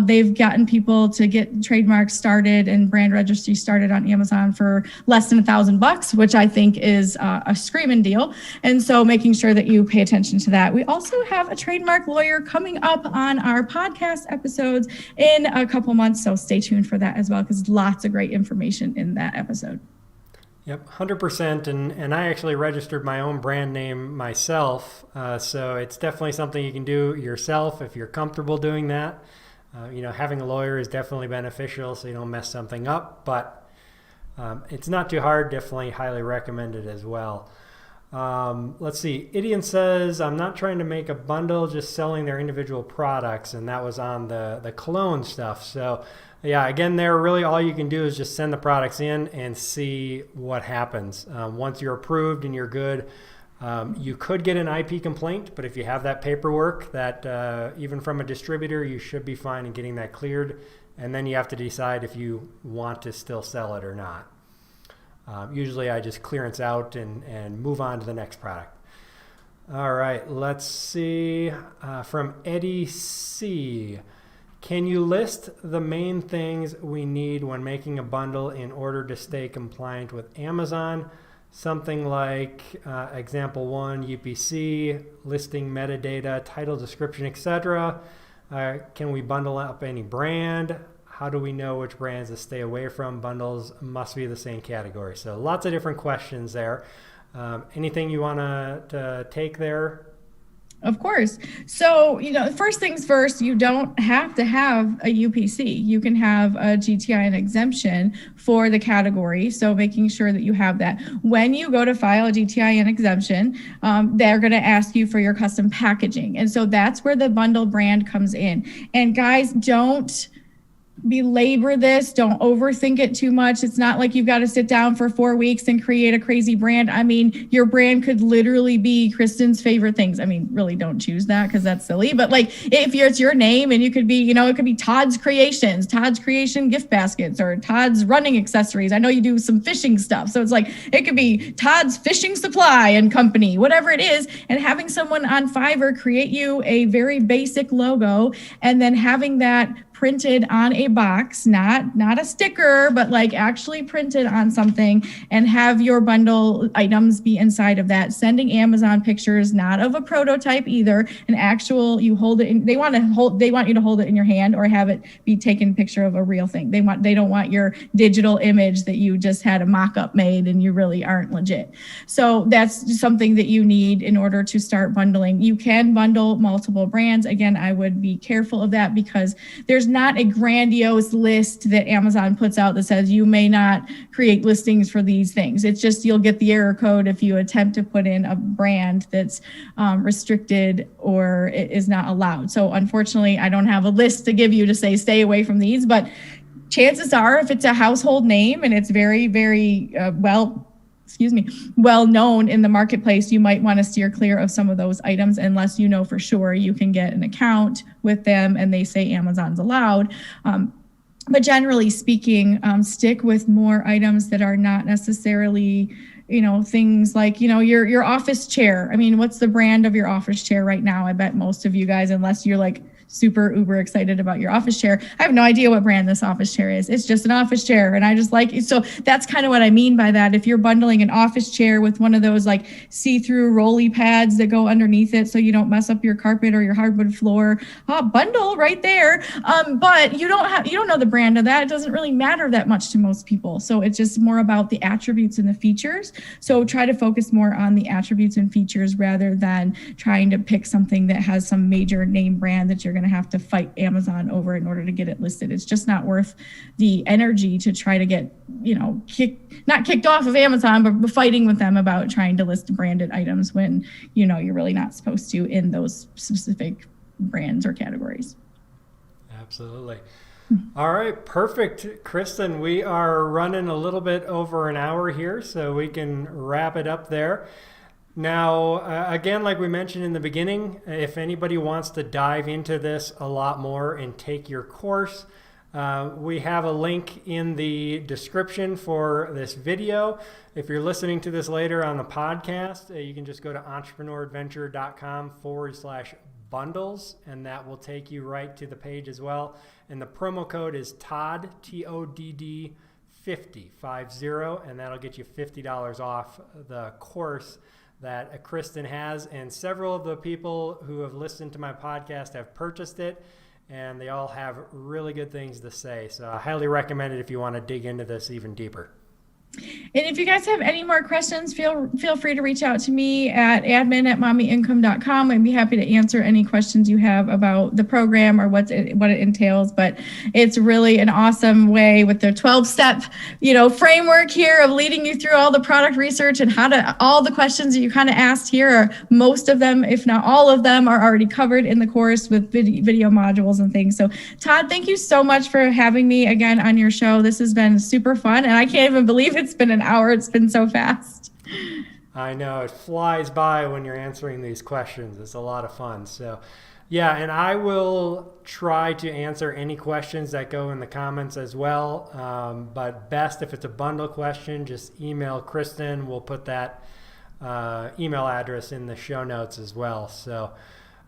They've gotten people to get trademarks started and brand registry started on Amazon for less than $1,000, which I think is a screaming deal. And so making sure that you pay attention to that. We also have a trademark lawyer coming up on our podcast episodes in a couple months. So stay tuned for that as well, because lots of great information in that episode. Yep, 100%. And I actually registered my own brand name myself. So it's definitely something you can do yourself if you're comfortable doing that. Having a lawyer is definitely beneficial so you don't mess something up, but it's not too hard. Definitely highly recommended as well. Let's see. Idian says, I'm not trying to make a bundle, just selling their individual products. And that was on the cologne stuff. So yeah, again, there really all you can do is just send the products in and see what happens. Once you're approved and you're good, you could get an IP complaint, but if you have that paperwork that even from a distributor, you should be fine in getting that cleared. And then you have to decide if you want to still sell it or not. Usually I just clearance out and move on to the next product. All right, let's see. From Eddie C. Can you list the main things we need when making a bundle in order to stay compliant with Amazon? Something like example 1, UPC, listing metadata, title, description, etc. Can we bundle up any brand? How do we know which brands to stay away from? Bundles must be the same category. So lots of different questions there. Anything you want to take there? Of course. So, first things first, you don't have to have a UPC. You can have a GTIN exemption for the category. So making sure that you have that. When you go to file a GTIN exemption, they're going to ask you for your custom packaging. And so that's where the bundle brand comes in. And guys, don't belabor this. Don't overthink it too much. It's not like you've got to sit down for 4 weeks and create a crazy brand. I mean, your brand could literally be Kristin's favorite things. I mean, really don't choose that because that's silly. But like if it's your name and you could be, it could be Todd's Creations, Todd's Creation gift baskets, or Todd's running accessories. I know you do some fishing stuff. So it's like, it could be Todd's Fishing Supply and Company, whatever it is. And having someone on Fiverr create you a very basic logo and then having that printed on a box, not a sticker, but like actually printed on something, and have your bundle items be inside of that. Sending Amazon pictures, not of a prototype either, an actual, you hold it in, they want you to hold it in your hand or have it be taken picture of a real thing. They don't want your digital image that you just had a mock-up made and you really aren't legit. So that's something that you need in order to start bundling. You can bundle multiple brands. Again, I would be careful of that because there's not a grandiose list that Amazon puts out that says you may not create listings for these things. It's just you'll get the error code if you attempt to put in a brand that's restricted or it is not allowed. So unfortunately, I don't have a list to give you to say stay away from these, but chances are if it's a household name and it's very, very well known in the marketplace, you might want to steer clear of some of those items unless you know for sure you can get an account with them and they say Amazon's allowed. But generally speaking, stick with more items that are not necessarily, things like, your office chair. I mean, what's the brand of your office chair right now? I bet most of you guys, unless you're like super uber excited about your office chair, I have no idea what brand this office chair is. It's just an office chair. And I just like it. So that's kind of what I mean by that. If you're bundling an office chair with one of those like see-through rolly pads that go underneath it so you don't mess up your carpet or your hardwood floor, bundle right there. But you don't know the brand of that. It doesn't really matter that much to most people. So it's just more about the attributes and the features. So try to focus more on the attributes and features rather than trying to pick something that has some major name brand that you're going to have to fight Amazon over in order to get it listed. It's just not worth the energy to try to get, not kicked off of Amazon, but fighting with them about trying to list branded items when, you're really not supposed to in those specific brands or categories. Absolutely. All right, perfect. Kristin, we are running a little bit over an hour here, so we can wrap it up there. Now, again, like we mentioned in the beginning, if anybody wants to dive into this a lot more and take your course, we have a link in the description for this video. If you're listening to this later on the podcast, you can just go to entrepreneuradventure.com/bundle bundles, and that will take you right to the page as well. And the promo code is TODD, TODD 50, and that'll get you $50 off the course that Kristin has. And several of the people who have listened to my podcast have purchased it, and they all have really good things to say. So I highly recommend it if you want to dig into this even deeper. And if you guys have any more questions, feel free to reach out to me at admin@mommyincome.com. I'd be happy to answer any questions you have about the program or what it entails. But it's really an awesome way with the 12-step, framework here of leading you through all the product research and all the questions that you kind of asked here, or most of them, if not all of them, are already covered in the course with video modules and things. So Todd, thank you so much for having me again on your show. This has been super fun, and I can't even believe it's been an hour. It's been so fast. I know, it flies by when you're answering these questions. It's a lot of fun. So yeah, and I will try to answer any questions that go in the comments as well. But best if it's a bundle question, just email Kristin. We'll put that email address in the show notes as well. So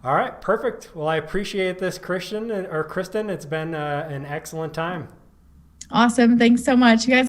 all right, perfect. Well, I appreciate this, Kristin. It's been an excellent time. Awesome. Thanks so much. You guys